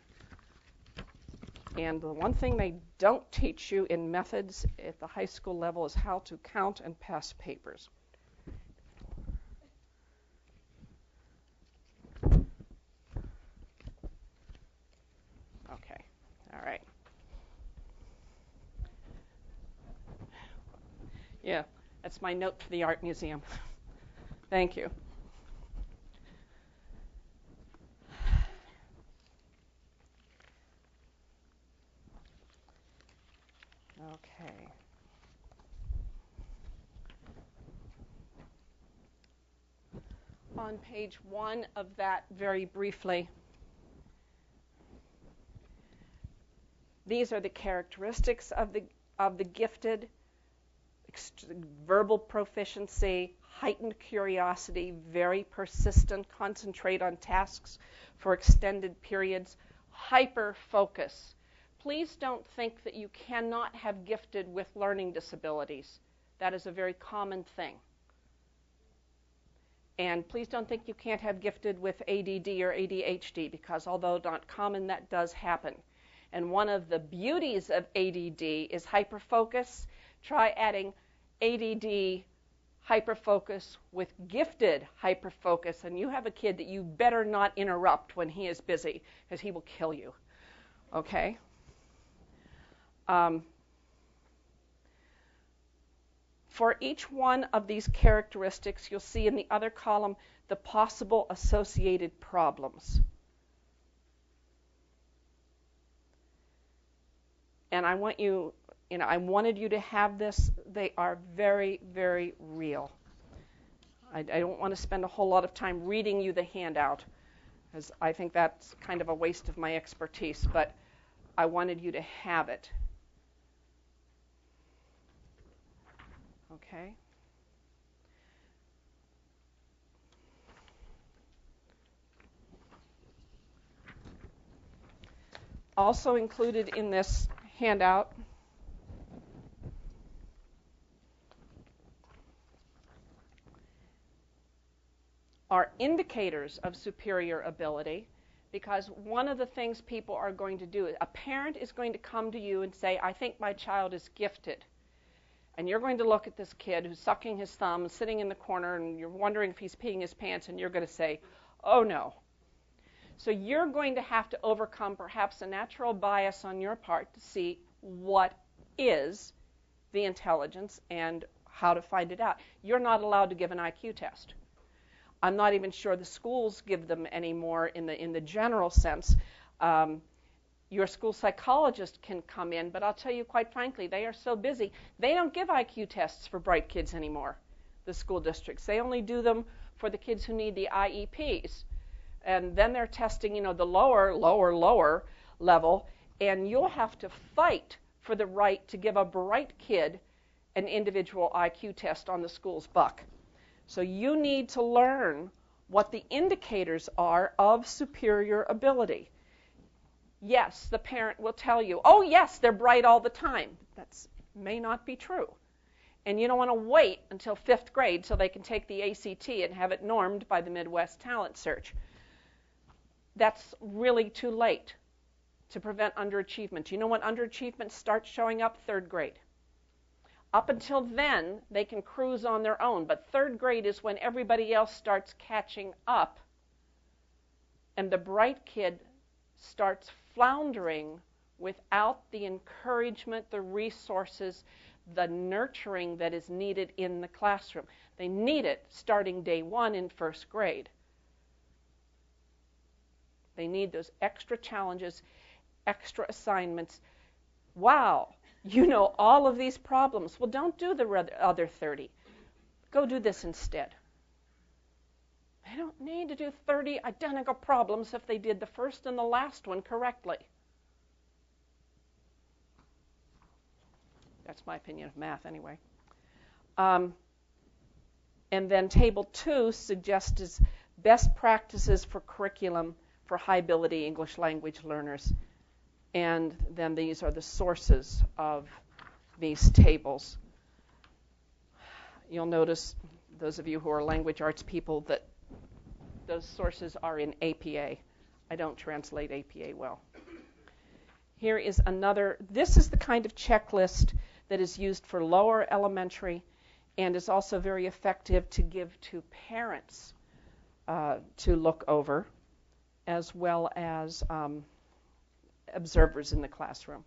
[SPEAKER 1] and the one thing they don't teach you in methods at the high school level is how to count and pass papers. Okay, all right. Yeah, that's my note for the art museum. Thank you. Okay. On page 1 of that, very briefly, these are the characteristics of the gifted: verbal proficiency, heightened curiosity, very persistent, concentrate on tasks for extended periods, hyper focus. Please don't think that you cannot have gifted with learning disabilities. That is a very common thing. And please don't think you can't have gifted with ADD or ADHD, because although not common, that does happen. And one of the beauties of ADD is hyperfocus. Try adding ADD hyperfocus with gifted hyperfocus, and you have a kid that you better not interrupt when he is busy, because he will kill you. Okay? For each one of these characteristics, you'll see in the other column the possible associated problems. And I wanted you to have this. They are very, very real. I don't want to spend a whole lot of time reading you the handout, because I think that's kind of a waste of my expertise, but I wanted you to have it. Okay? Also included in this handout are indicators of superior ability, because one of the things people are going to do, a parent is going to come to you and say, I think my child is gifted. And you're going to look at this kid who's sucking his thumb, sitting in the corner, and you're wondering if he's peeing his pants, and you're going to say, oh no. So you're going to have to overcome perhaps a natural bias on your part to see what is the intelligence and how to find it out. You're not allowed to give an IQ test. I'm not even sure the schools give them anymore in the general sense. Your school psychologist can come in, but I'll tell you quite frankly, they are so busy, they don't give IQ tests for bright kids anymore, the school districts. They only do them for the kids who need the IEPs. And then they're testing, the lower level, and you'll have to fight for the right to give a bright kid an individual IQ test on the school's buck. So you need to learn what the indicators are of superior ability. Yes, the parent will tell you, oh yes, they're bright all the time. That may not be true. And you don't want to wait until 5th grade so they can take the ACT and have it normed by the Midwest Talent Search. That's really too late to prevent underachievement. You know when underachievement starts showing up? 3rd grade. Up until then, they can cruise on their own, but 3rd grade is when everybody else starts catching up, and the bright kid starts floundering without the encouragement, the resources, the nurturing that is needed in the classroom. They need it starting day 1 in 1st grade. They need those extra challenges, extra assignments. Wow, you know all of these problems. Well, don't do the other 30. Go do this instead. They don't need to do 30 identical problems if they did the first and the last one correctly. That's my opinion of math anyway. And then Table 2 suggests best practices for curriculum for high-ability English language learners. And then these are the sources of these tables. You'll notice, those of you who are language arts people, that those sources are in APA. I don't translate APA well. Here is another. This is the kind of checklist that is used for lower elementary and is also very effective to give to parents to look over, as well as observers in the classroom.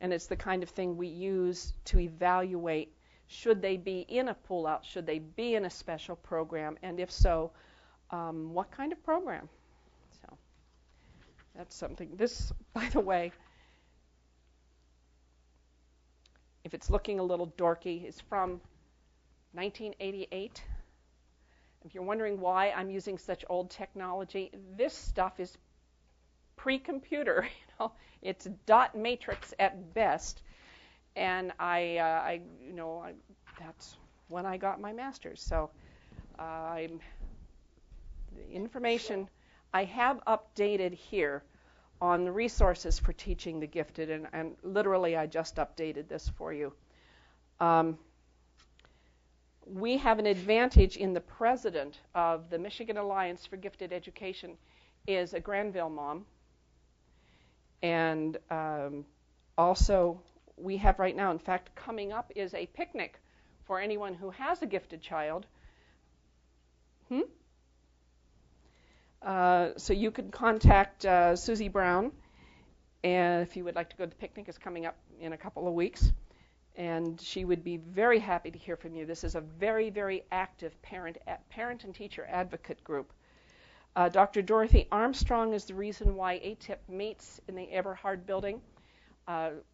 [SPEAKER 1] And it's the kind of thing we use to evaluate, should they be in a pull-out, should they be in a special program, and if so, what kind of program? So that's something. This, by the way, if it's looking a little dorky, is from 1988. If you're wondering why I'm using such old technology, this stuff is pre-computer. It's dot matrix at best, and that's when I got my master's. So, the information I have updated here on the resources for teaching the gifted, and literally I just updated this for you. We have an advantage in the president of the Michigan Alliance for Gifted Education is a Granville mom. And also we have right now, in fact, coming up is a picnic for anyone who has a gifted child. So you can contact Susie Brown, and if you would like to go to the picnic, it's coming up in a couple of weeks. And she would be very happy to hear from you. This is a very, very active parent and teacher advocate group. Dr. Dorothy Armstrong is the reason why ATIP meets in the Eberhard building.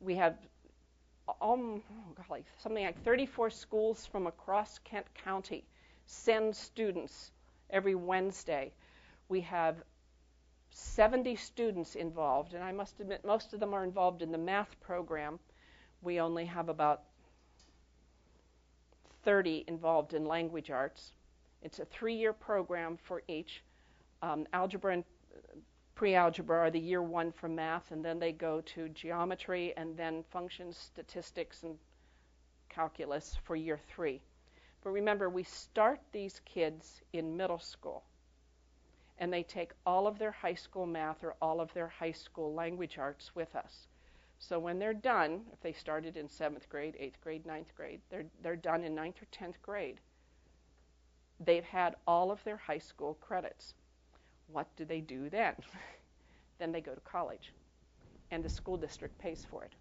[SPEAKER 1] We have something like 34 schools from across Kent County send students every Wednesday. We have 70 students involved, and I must admit most of them are involved in the math program. We only have about 30 involved in language arts. It's a 3-year program for each. Algebra and pre-algebra are the year 1 for math, and then they go to geometry and then functions, statistics, and calculus for year 3. But remember, we start these kids in middle school, and they take all of their high school math or all of their high school language arts with us. So when they're done, if they started in 7th grade, 8th grade, 9th grade, they're done in 9th or 10th grade. They've had all of their high school credits. What do they do then? Then they go to college, and the school district pays for it.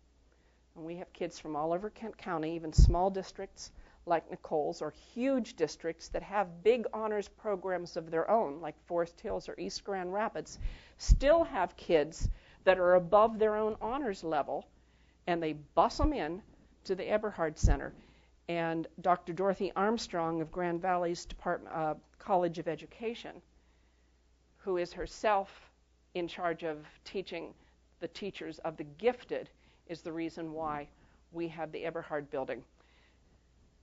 [SPEAKER 1] And we have kids from all over Kent County, even small districts like Nicole's, or huge districts that have big honors programs of their own, like Forest Hills or East Grand Rapids, still have kids that are above their own honors level, and they bus them in to the Eberhard Center. And Dr. Dorothy Armstrong of Grand Valley's College of Education, who is herself in charge of teaching the teachers of the gifted, is the reason why we have the Eberhard building.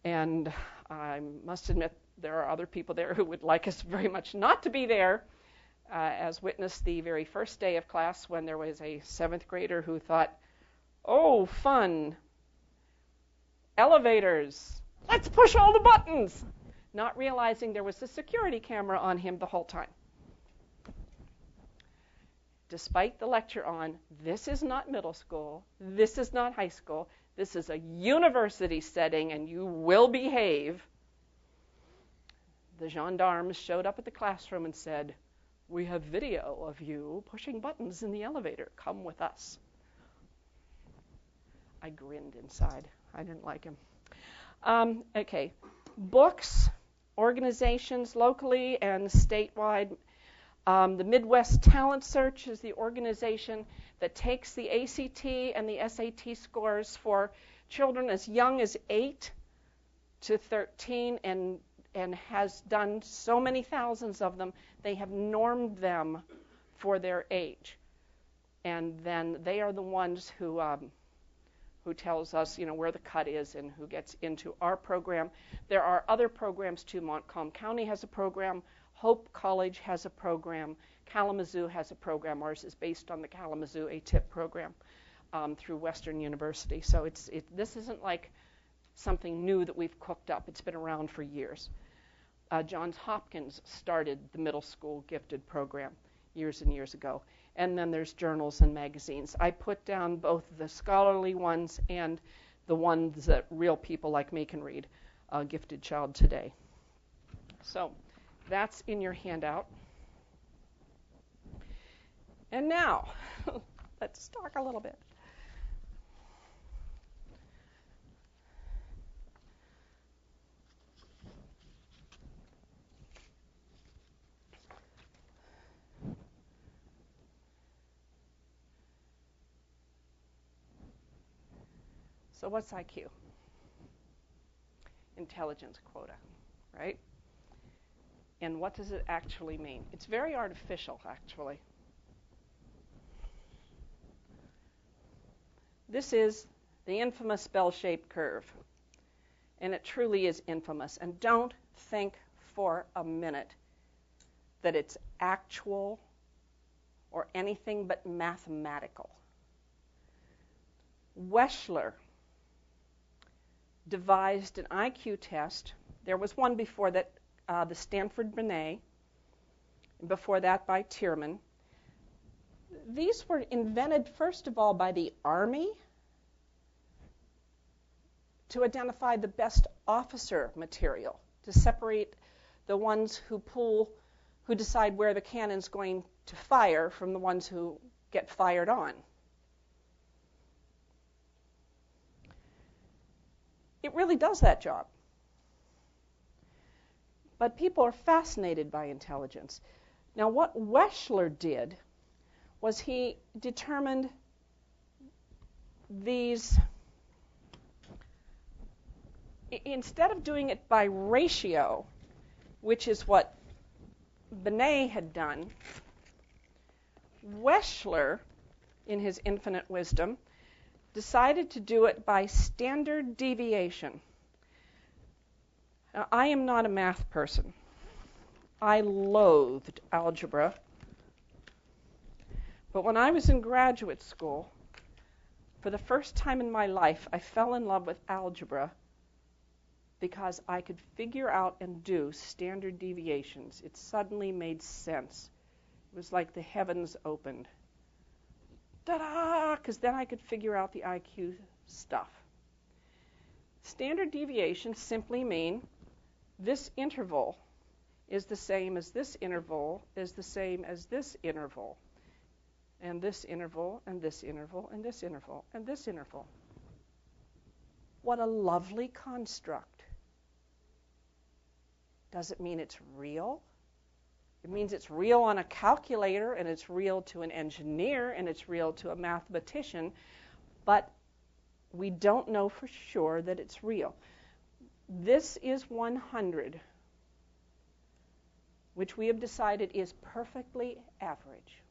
[SPEAKER 1] And I must admit there are other people there who would like us very much not to be there, as witnessed the very first day of class when there was a 7th grader who thought, oh, fun, elevators, let's push all the buttons, not realizing there was a security camera on him the whole time. Despite the lecture on, this is not middle school, this is not high school, this is a university setting and you will behave, the gendarmes showed up at the classroom and said, we have video of you pushing buttons in the elevator. Come with us. I grinned inside. I didn't like him. Okay. Books, organizations locally and statewide. The Midwest Talent Search is the organization that takes the ACT and the SAT scores for children as young as 8 to 13 and has done so many thousands of them, they have normed them for their age. And then they are the ones who tells us, where the cut is and who gets into our program. There are other programs too. Montcalm County has a program. Hope College has a program. Kalamazoo has a program. Ours is based on the Kalamazoo ATIP program through Western University. So this isn't like something new that we've cooked up. It's been around for years. Johns Hopkins started the middle school gifted program years and years ago. And then there's journals and magazines. I put down both the scholarly ones and the ones that real people like me can read, Gifted Child Today. So that's in your handout. And now, let's talk a little bit. So what's IQ? Intelligence quota, right? And what does it actually mean? It's very artificial, actually. This is the infamous bell-shaped curve. And it truly is infamous. And don't think for a minute that it's actual or anything but mathematical. Weschler devised an IQ test. There was one before that, the Stanford-Binet, before that by Tierman. These were invented, first of all, by the Army to identify the best officer material, to separate the ones who decide where the cannon's going to fire from the ones who get fired on. It really does that job. But people are fascinated by intelligence. Now, what Weschler did was he determined these, instead of doing it by ratio, which is what Binet had done, Weschler, in his infinite wisdom, decided to do it by standard deviation. Now, I am not a math person. I loathed algebra. But when I was in graduate school, for the first time in my life, I fell in love with algebra because I could figure out and do standard deviations. It suddenly made sense. It was like the heavens opened. Ta-da! Because then I could figure out the IQ stuff. Standard deviations simply mean this interval is the same as this interval is the same as this interval, and this interval, and this interval, and this interval, and this interval. What a lovely construct. Does it mean it's real? It means it's real on a calculator, and it's real to an engineer, and it's real to a mathematician, but we don't know for sure that it's real. This is 100, which we have decided is perfectly average.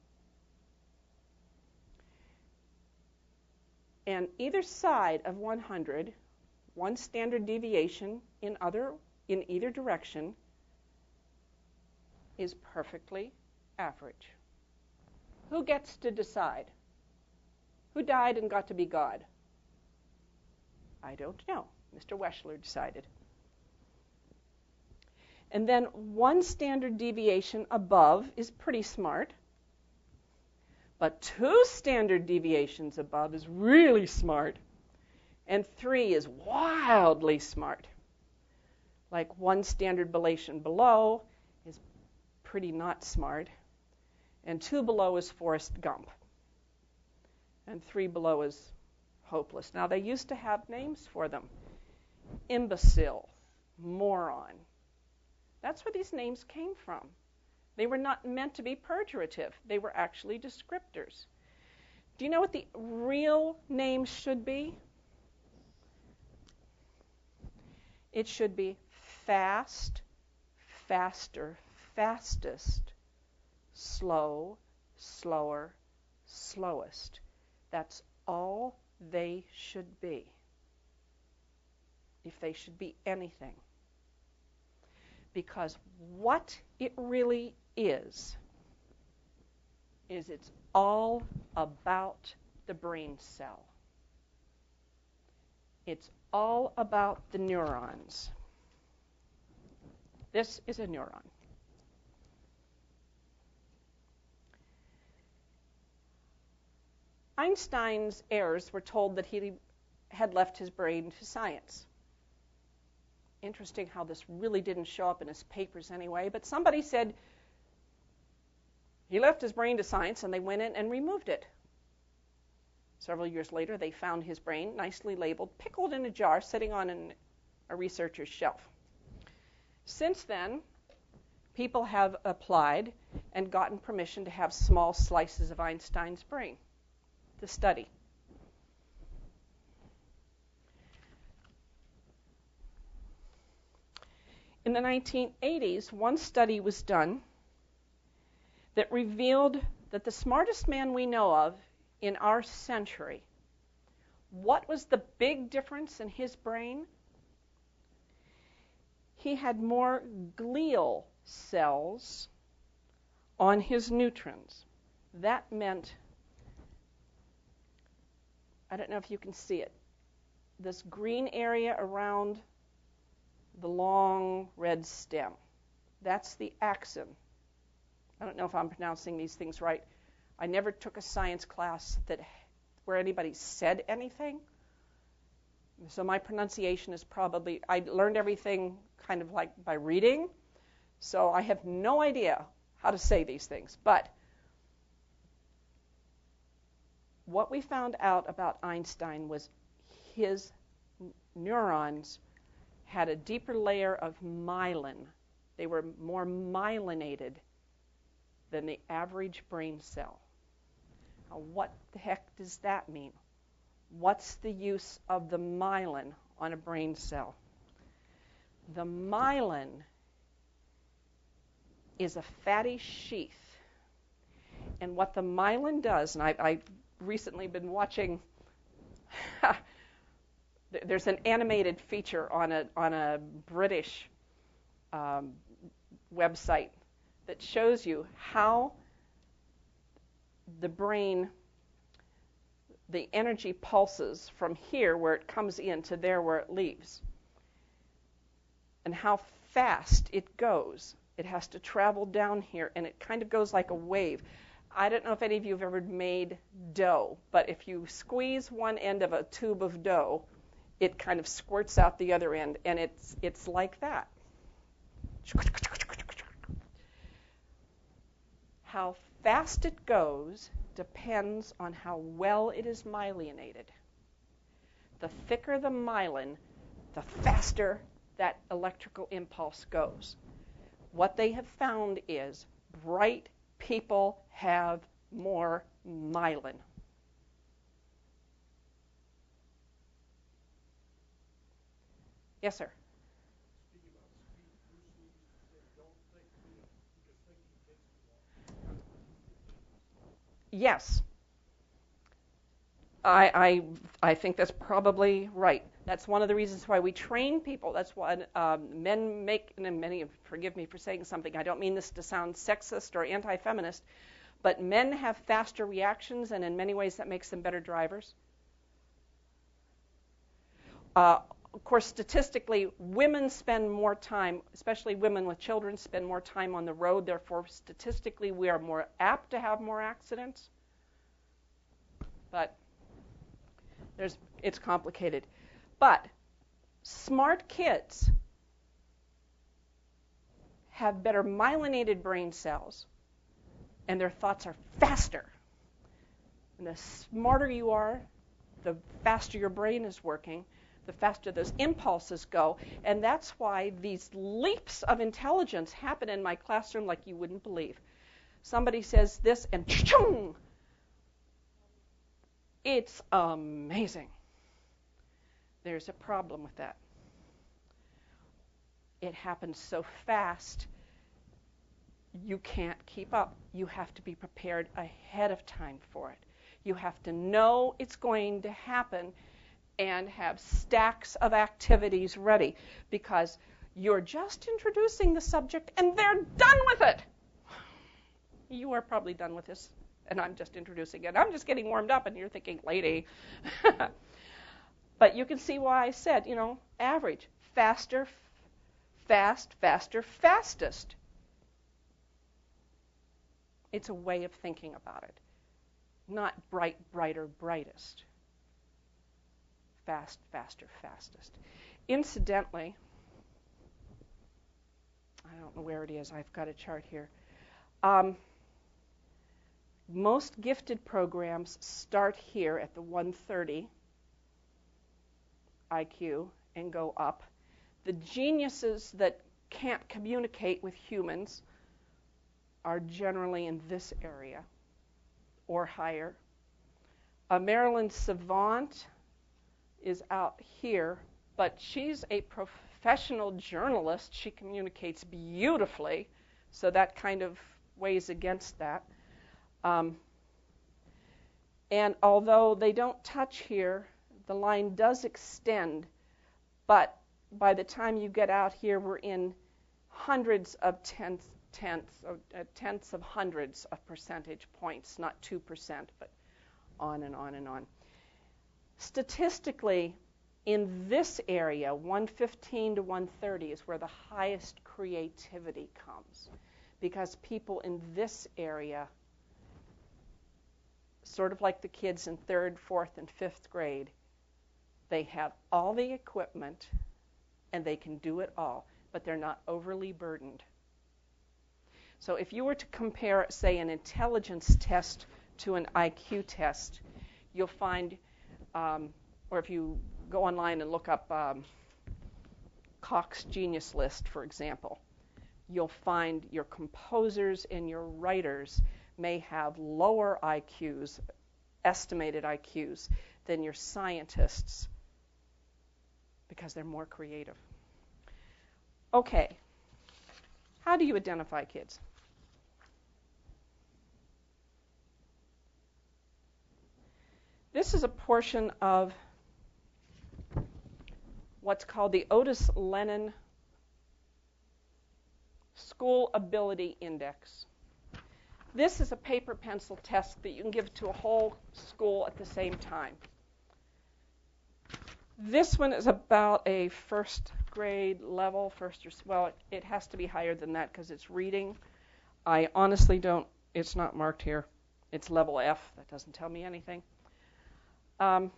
[SPEAKER 1] And either side of 100, one standard deviation in either direction, is perfectly average. Who gets to decide? Who died and got to be God? I don't know. Mr. Weschler decided. And then one standard deviation above is pretty smart, but 2 standard deviations above is really smart, and 3 is wildly smart. Like 1 standard deviation below is pretty not smart, and 2 below is Forrest Gump, and 3 below is hopeless. Now, they used to have names for them. Imbecile, moron. That's where these names came from. They were not meant to be pejorative. They were actually descriptors. Do you know what the real name should be? It should be fast, faster, fastest, slow, slower, slowest. That's all they should be, if they should be anything. Because what it really is it's all about the brain cell. It's all about the neurons. This is a neuron. Einstein's heirs were told that he had left his brain to science. Interesting how this really didn't show up in his papers anyway, but somebody said he left his brain to science, and they went in and removed it. Several years later, they found his brain nicely labeled, pickled in a jar, sitting on a researcher's shelf. Since then, people have applied and gotten permission to have small slices of Einstein's brain to study. In the 1980s, one study was done that revealed that the smartest man we know of in our century, what was the big difference in his brain? He had more glial cells on his neutrons. That meant, I don't know if you can see it, this green area around the long red stem. That's the axon. I don't know if I'm pronouncing these things right. I never took a science class where anybody said anything. So my pronunciation is probably, I learned everything kind of like by reading. So I have no idea how to say these things. But what we found out about Einstein was his neurons had a deeper layer of myelin. They were more myelinated than the average brain cell. Now, what the heck does that mean? What's the use of the myelin on a brain cell? The myelin is a fatty sheath. And what the myelin does, and I've recently been watching there's an animated feature on a British website that shows you how the brain, the energy pulses from here where it comes in to there where it leaves, and how fast it goes. It has to travel down here, and it kind of goes like a wave. I don't know if any of you have ever made dough, but if you squeeze one end of a tube of dough, it kind of squirts out the other end, and it's like that. How fast it goes depends on how well it is myelinated. The thicker the myelin, the faster that electrical impulse goes. What they have found is bright people have more myelin. Yes, sir.
[SPEAKER 7] Speaking about speed, Bruce Lee used to say, don't think, because thinking takes too long.
[SPEAKER 1] Yes. I think that's probably right. That's one of the reasons why we train people. That's why men make, and many, forgive me for saying something, I don't mean this to sound sexist or anti-feminist, but men have faster reactions, and in many ways that makes them better drivers. Of course, statistically, women spend more time, especially women with children, spend more time on the road. Therefore, statistically, we are more apt to have more accidents. But it's complicated. But smart kids have better myelinated brain cells, and their thoughts are faster. And the smarter you are, the faster your brain is working, the faster those impulses go. And that's why these leaps of intelligence happen in my classroom like you wouldn't believe. Somebody says this, and chung! It's amazing. There's a problem with that. it happens so fast, you can't keep up. You have to be prepared ahead of time for it. You have to know it's going to happen and have stacks of activities ready, because you're just introducing the subject and they're done with it. You are probably done with this, and I'm just introducing it. I'm just getting warmed up, and you're thinking, lady. But you can see why I said, average. Faster, faster, fastest. It's a way of thinking about it. Not bright, brighter, brightest. Fast, faster, fastest. Incidentally, I don't know where it is. I've got a chart here. Most gifted programs start here at the 130 IQ and go up. The geniuses that can't communicate with humans are generally in this area or higher. Marilyn Savant is out here, but she's a professional journalist. She communicates beautifully, so that kind of weighs against that. And although they don't touch here, the line does extend, but by the time you get out here, we're in hundreds of tenths of hundreds of percentage points, not 2%, but on and on and on. Statistically, in this area, 115 to 130 is where the highest creativity comes, because people in this area, sort of like the kids in 3rd, 4th, and 5th grade, they have all the equipment and they can do it all, but they're not overly burdened. So if you were to compare, say, an intelligence test to an IQ test, you'll find, or if you go online and look up Cox Genius List, for example, you'll find your composers and your writers may have lower IQs, estimated IQs, than your scientists, because they're more creative. Okay, how do you identify kids? This is a portion of what's called the Otis Lennon School Ability Index. This is a paper pencil test that you can give to a whole school at the same time. This one is about a 1st grade level, it has to be higher than that because it's reading. I honestly don't, it's not marked here. It's level F, that doesn't tell me anything. A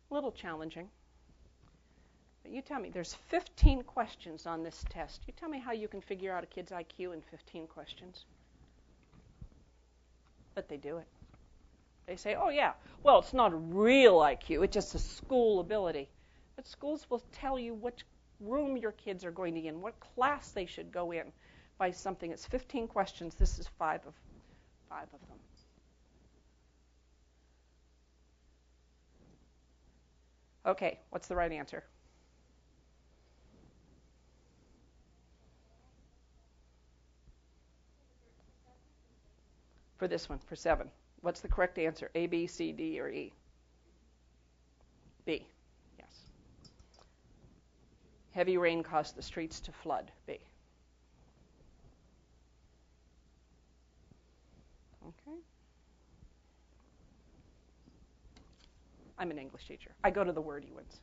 [SPEAKER 1] little challenging. But you tell me, there's 15 questions on this test. You tell me how you can figure out a kid's IQ in 15 questions. But they do it. They say, oh yeah, well, it's not a real IQ, it's just a school ability. But schools will tell you which room your kids are going to be in, what class they should go in by something. It's 15 questions. This is five of them. Okay, what's the right answer? For this one, for 7. What's the correct answer? A, B, C, D, or E? B, yes. Heavy rain caused the streets to flood. B. Okay. I'm an English teacher. I go to the wordy ones.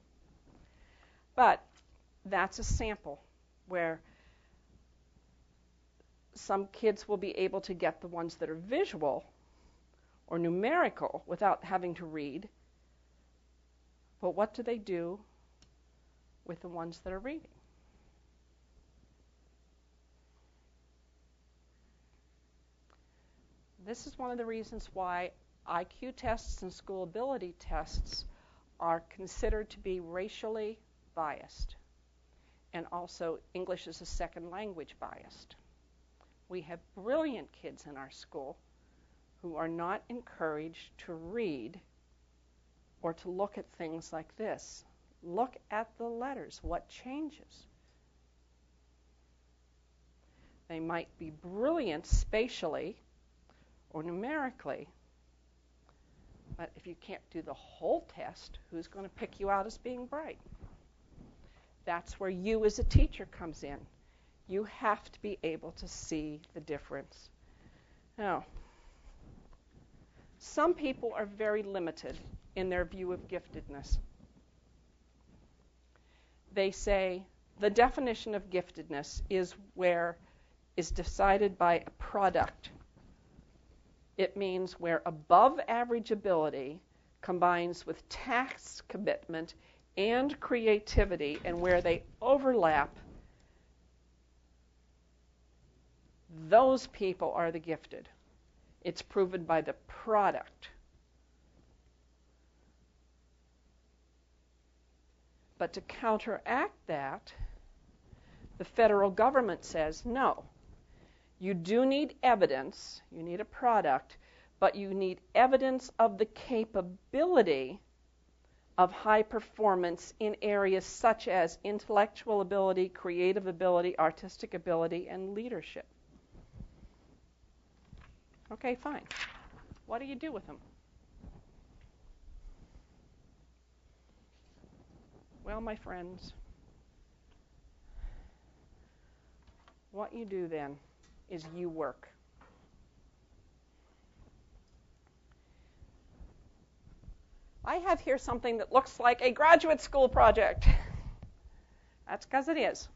[SPEAKER 1] But that's a sample where some kids will be able to get the ones that are visual or numerical without having to read. But what do they do with the ones that are reading? This is one of the reasons why IQ tests and school ability tests are considered to be racially biased, and also English as a second language biased. We have brilliant kids in our school who are not encouraged to read or to look at things like this. Look at the letters. What changes? They might be brilliant spatially or numerically, but if you can't do the whole test, who's going to pick you out as being bright? That's where you as a teacher comes in. You have to be able to see the difference. Now, some people are very limited in their view of giftedness. They say the definition of giftedness is decided by a product. It means where above average ability combines with task commitment and creativity, and where they overlap, those people are the gifted. It's proven by the product. But to counteract that, the federal government says, no, you do need evidence, you need a product, but you need evidence of the capability of high performance in areas such as intellectual ability, creative ability, artistic ability, and leadership. Okay, fine. What do you do with them? Well, my friends, what you do then is you work. I have here something that looks like a graduate school project. That's because it is.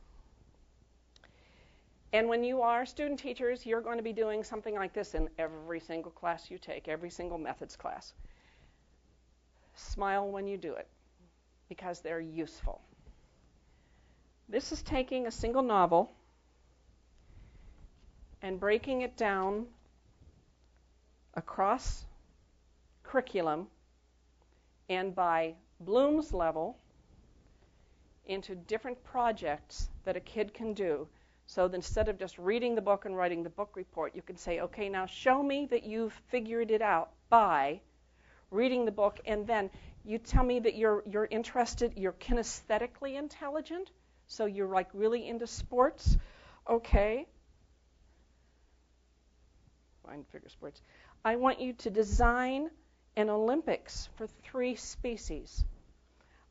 [SPEAKER 1] And when you are student teachers, you're going to be doing something like this in every single class you take, every single methods class. Smile when you do it, because they're useful. This is taking a single novel and breaking it down across curriculum and by Bloom's level into different projects that a kid can do. So that instead of just reading the book and writing the book report, you can say, okay, now show me that you've figured it out by reading the book, and then you tell me that you're interested, you're kinesthetically intelligent, so you're like really into sports. Okay. Fine, figure sports. I want you to design an Olympics for 3 species.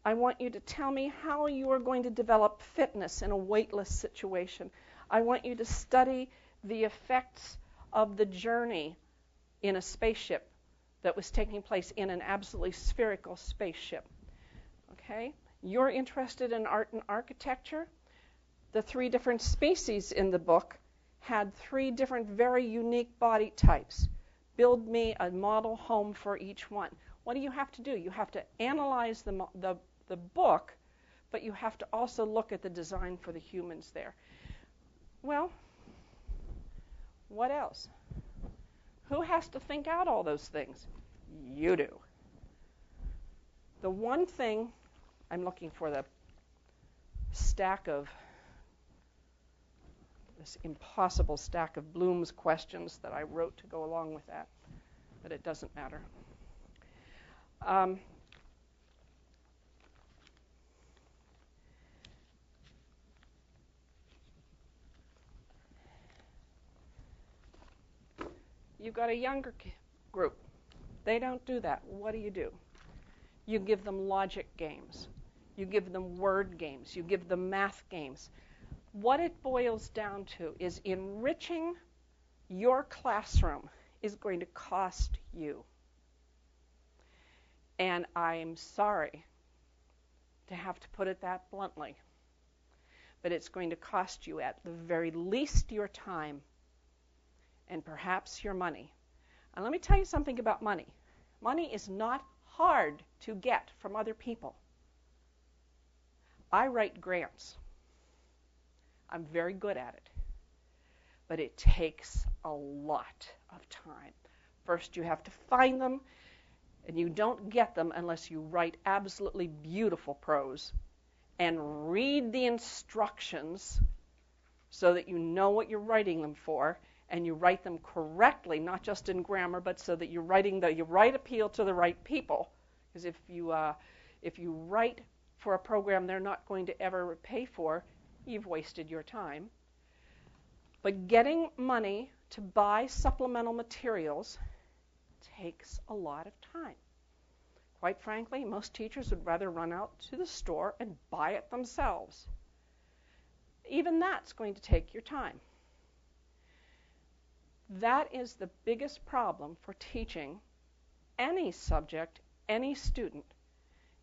[SPEAKER 1] I want you to tell me how you are going to develop fitness in a weightless situation. I want you to study the effects of the journey in a spaceship that was taking place in an absolutely spherical spaceship. Okay? You're interested in art and architecture. The 3 different species in the book had 3 different very unique body types. Build me a model home for each one. What do you have to do? You have to analyze the book, but you have to also look at the design for the humans there. Well, what else? Who has to think out all those things? You do. The one thing, I'm looking for the stack of, this impossible stack of Bloom's questions that I wrote to go along with that, but it doesn't matter. You've got a younger group. They don't do that. What do? You give them logic games. You give them word games. You give them math games. What it boils down to is enriching your classroom is going to cost you. And I'm sorry to have to put it that bluntly, but it's going to cost you at the very least your time and perhaps your money. And let me tell you something about money. Money is not hard to get from other people. I write grants. I'm very good at it. But it takes a lot of time. First, you have to find them, and you don't get them unless you write absolutely beautiful prose and read the instructions so that you know what you're writing them for, and you write them correctly, not just in grammar, but so that you're writing the right appeal to the right people. Because if you write for a program they're not going to ever pay for, you've wasted your time. But getting money to buy supplemental materials takes a lot of time. Quite frankly, most teachers would rather run out to the store and buy it themselves. Even that's going to take your time. That is the biggest problem for teaching any subject, any student.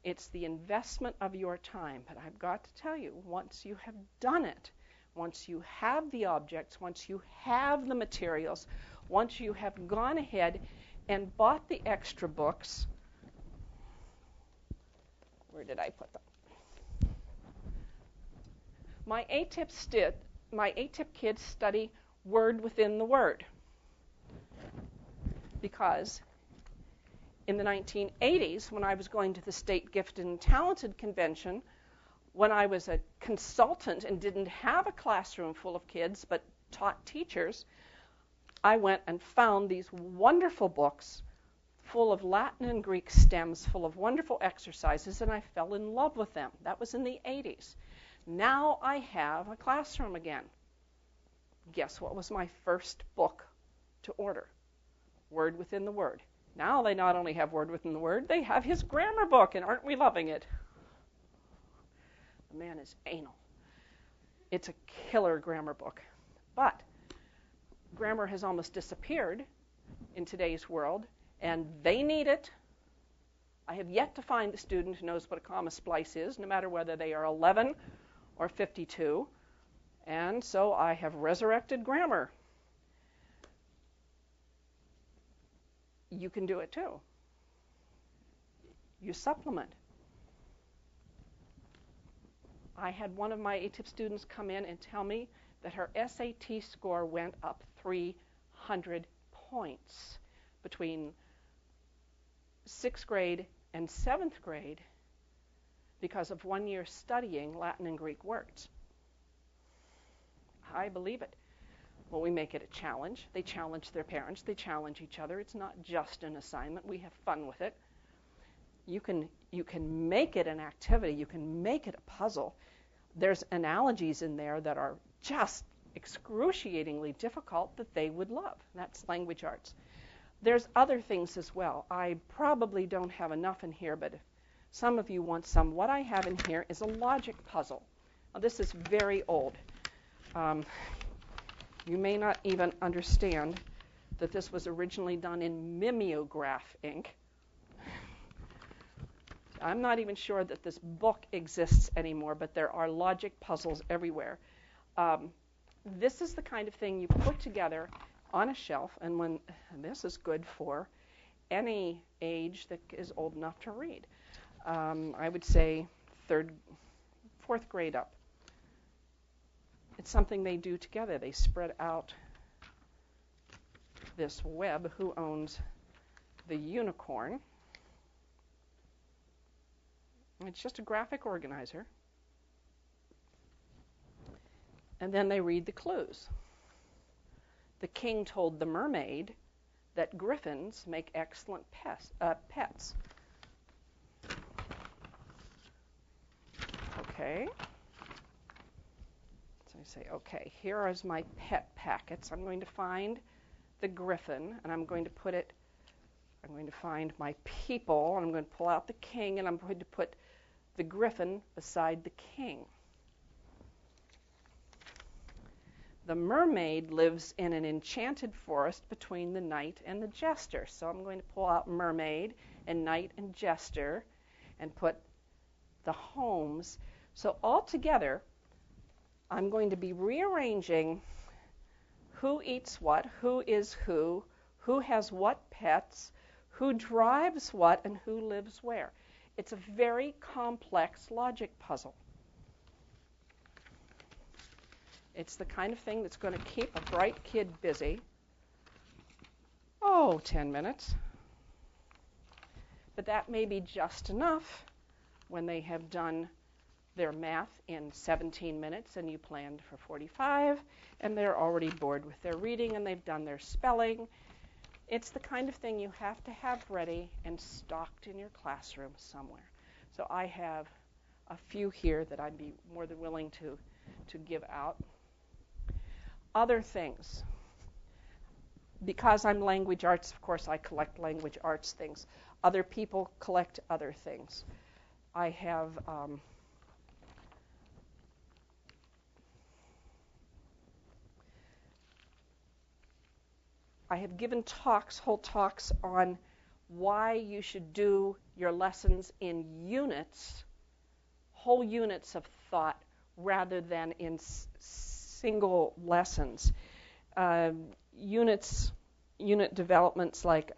[SPEAKER 1] It's the investment of your time. But I've got to tell you, once you have done it, once you have the objects, once you have the materials, once you have gone ahead and bought the extra books, where did I put them? My ATIP kids study word within the word, because in the 1980s, when I was going to the State Gifted and Talented Convention, when I was a consultant and didn't have a classroom full of kids but taught teachers, I went and found these wonderful books full of Latin and Greek stems, full of wonderful exercises, and I fell in love with them. That was in the 80s. Now I have a classroom again. Guess what was my first book to order? Word Within the Word. Now they not only have Word Within the Word, they have his grammar book, and aren't we loving it? The man is anal. It's a killer grammar book. But grammar has almost disappeared in today's world, and they need it. I have yet to find the student who knows what a comma splice is, no matter whether they are 11 or 52. And so I have resurrected grammar. You can do it too. You supplement. I had one of my ATIP students come in and tell me that her SAT score went up 300 points between 6th grade and 7th grade because of 1 year studying Latin and Greek words. I believe it. Well, we make it a challenge. They challenge their parents. They challenge each other. It's not just an assignment. We have fun with it. You can make it an activity. You can make it a puzzle. There's analogies in there that are just excruciatingly difficult that they would love. That's language arts. There's other things as well. I probably don't have enough in here, but if some of you want some, what I have in here is a logic puzzle. Now, this is very old. You may not even understand that this was originally done in mimeograph ink. I'm not even sure that this book exists anymore, but there are logic puzzles everywhere. This is the kind of thing you put together on a shelf, and this is good for any age that is old enough to read. I would say 4th grade up. It's something they do together. They spread out this web. Who owns the unicorn? It's just a graphic organizer. And then they read the clues. The king told the mermaid that griffins make excellent pets. Okay. So I say, okay, here is my pet packets. I'm going to find the griffin, and I'm going to find my people, and I'm going to pull out the king, and I'm going to put the griffin beside the king. The mermaid lives in an enchanted forest between the knight and the jester. So I'm going to pull out mermaid and knight and jester and put the homes. So altogether, I'm going to be rearranging who eats what, who is who has what pets, who drives what, and who lives where. It's a very complex logic puzzle. It's the kind of thing that's going to keep a bright kid busy. 10 minutes. But that may be just enough when they have done their math in 17 minutes and you planned for 45, and they're already bored with their reading and they've done their spelling. It's the kind of thing you have to have ready and stocked in your classroom somewhere. So I have a few here that I'd be more than willing to give out. Other things. Because I'm language arts, of course, I collect language arts things. Other people collect other things. I have given talks, whole talks on why you should do your lessons in units, whole units of thought, rather than in single lessons. Unit developments like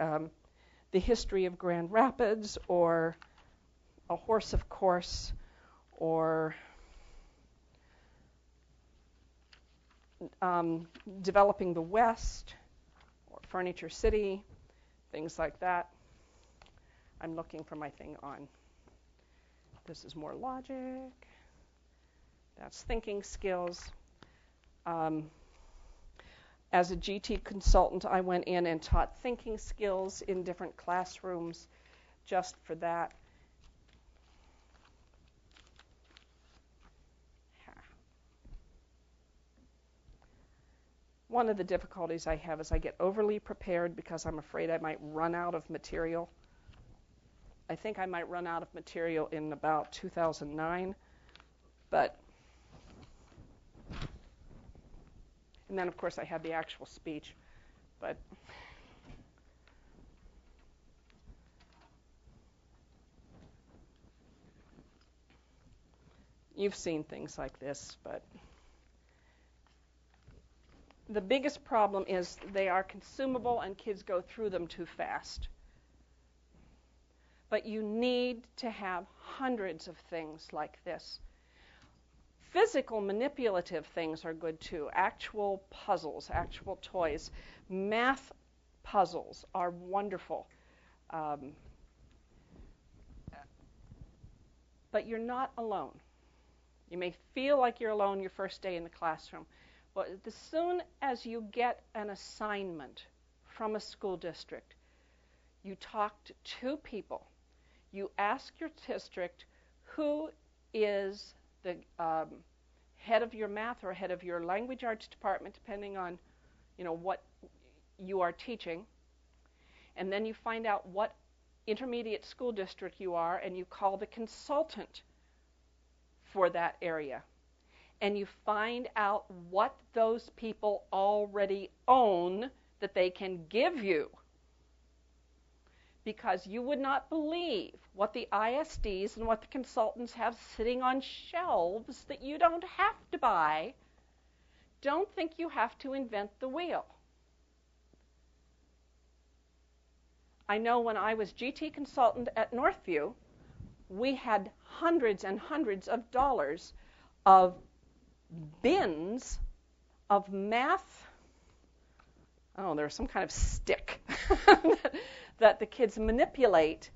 [SPEAKER 1] the history of Grand Rapids, or a horse of course, or developing the West, or Furniture City, things like that. I'm looking for my thing on. This is more logic. That's thinking skills. As a GT consultant, I went in and taught thinking skills in different classrooms just for that. One of the difficulties I have is I get overly prepared because I'm afraid I might run out of material. I think I might run out of material in about 2009, but and then of course I had the actual speech, but you've seen things like this, but the biggest problem is they are consumable and kids go through them too fast. But you need to have hundreds of things like this. Physical, manipulative things are good too. Actual puzzles, actual toys. Math puzzles are wonderful. But you're not alone. You may feel like you're alone your first day in the classroom. But as soon as you get an assignment from a school district, you talk to two people. You ask your district who is the head of your math or head of your language arts department, depending on what you are teaching. And then you find out what intermediate school district you are, and you call the consultant for that area. And you find out what those people already own that they can give you. Because you would not believe what the ISDs and what the consultants have sitting on shelves that you don't have to buy. Don't think you have to invent the wheel. I know when I was GT consultant at Northview, we had hundreds and hundreds of dollars of bins of math. Oh, there's some kind of stick that the kids manipulate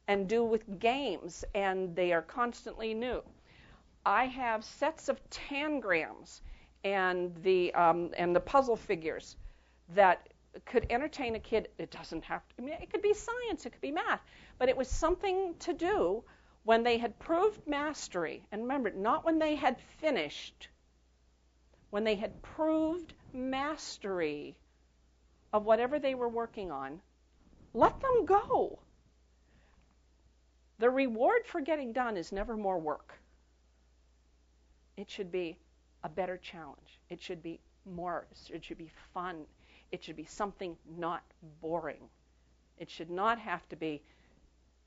[SPEAKER 1] and do with games, and they are constantly new. I have sets of tangrams and the puzzle figures that could entertain a kid. It doesn't have to. I mean, it could be science, it could be math, but it was something to do when they had proved mastery. And remember, not when they had finished. When they had proved mastery of whatever they were working on, let them go. The reward for getting done is never more work. It should be a better challenge. It should be fun. It should be something not boring. It should not have to be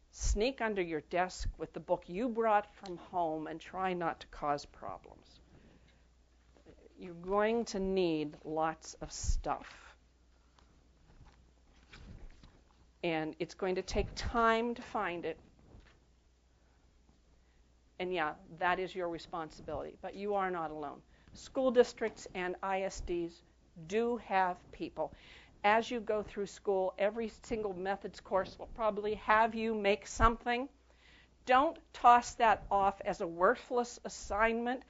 [SPEAKER 1] sneak under your desk with the book you brought from home and try not to cause problems. You're going to need lots of stuff. And it's going to take time to find it. And yeah, that is your responsibility. But you are not alone. School districts and ISDs do have people. As you go through school, every single methods course will probably have you make something. Don't toss that off as a worthless assignment.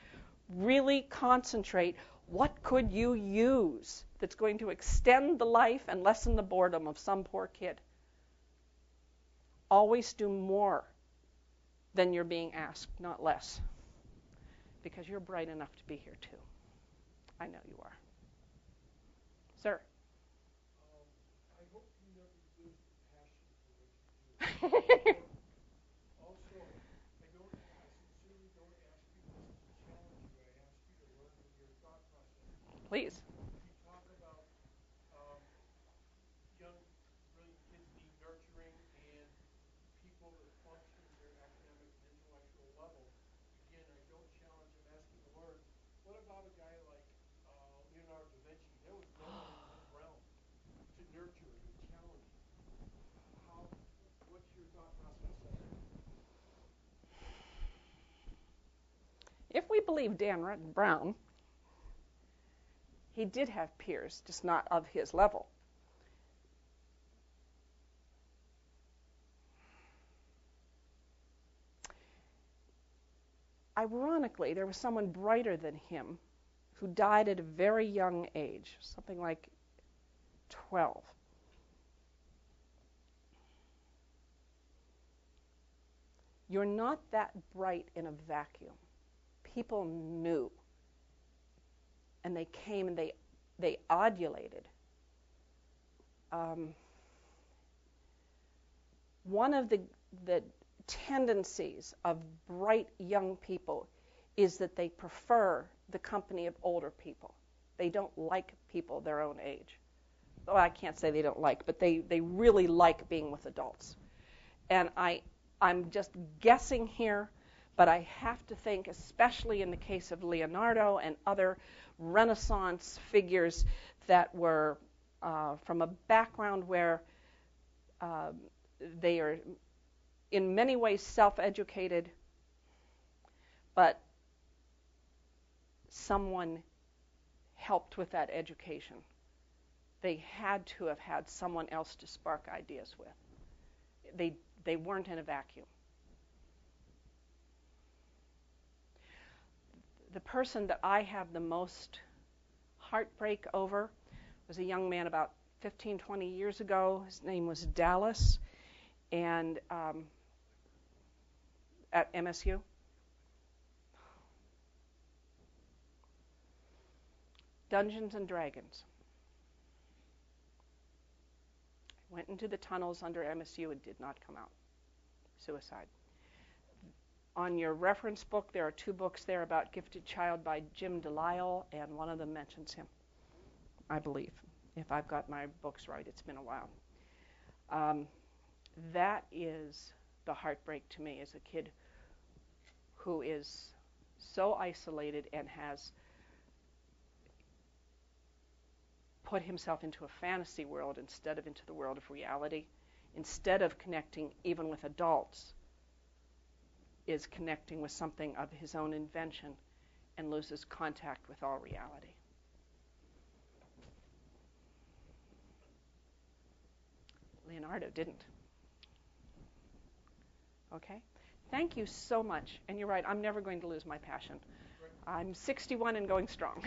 [SPEAKER 1] Really concentrate. What could you use that's going to extend the life and lessen the boredom of some poor kid, always do more than you're being asked, not less. Because you're bright enough to be here too. I know you are. Sir?
[SPEAKER 7] I hope you never lose the passion for what you do. Also, I sincerely don't ask you this to challenge you. I ask you to learn your thought process.
[SPEAKER 1] Please.
[SPEAKER 7] You talk about young, brilliant kids need nurturing and people that function in their academic and intellectual level. Again, I don't challenge, I'm asking to learn. What about a guy like Leonardo da Vinci? There was no one in his realm to nurture and to challenge him. What's your thought process there?
[SPEAKER 1] If we believe Dan Brown, he did have peers, just not of his level. Ironically, there was someone brighter than him who died at a very young age, something like 12. You're not that bright in a vacuum. People knew. And they came and they adulated. One of the tendencies of bright young people is that they prefer the company of older people. They don't like people their own age. Well, I can't say they don't like, but they really like being with adults. And I'm just guessing here, but I have to think, especially in the case of Leonardo and other Renaissance figures that were from a background where they are in many ways self-educated, but someone helped with that education. They had to have had someone else to spark ideas with. They weren't in a vacuum. The person that I have the most heartbreak over was a young man about 15, 20 years ago. His name was Dallas, and at MSU. Dungeons and Dragons. Went into the tunnels under MSU and did not come out. Suicide. On your reference book, there are 2 books there about Gifted Child by Jim Delisle, and one of them mentions him, I believe. If I've got my books right, it's been a while. That is the heartbreak to me, as a kid who is so isolated and has put himself into a fantasy world instead of into the world of reality, instead of connecting even with adults, is connecting with something of his own invention and loses contact with all reality. Leonardo didn't. Okay? Thank you so much. And you're right, I'm never going to lose my passion. I'm 61 and going strong.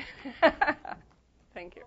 [SPEAKER 1] Thank you.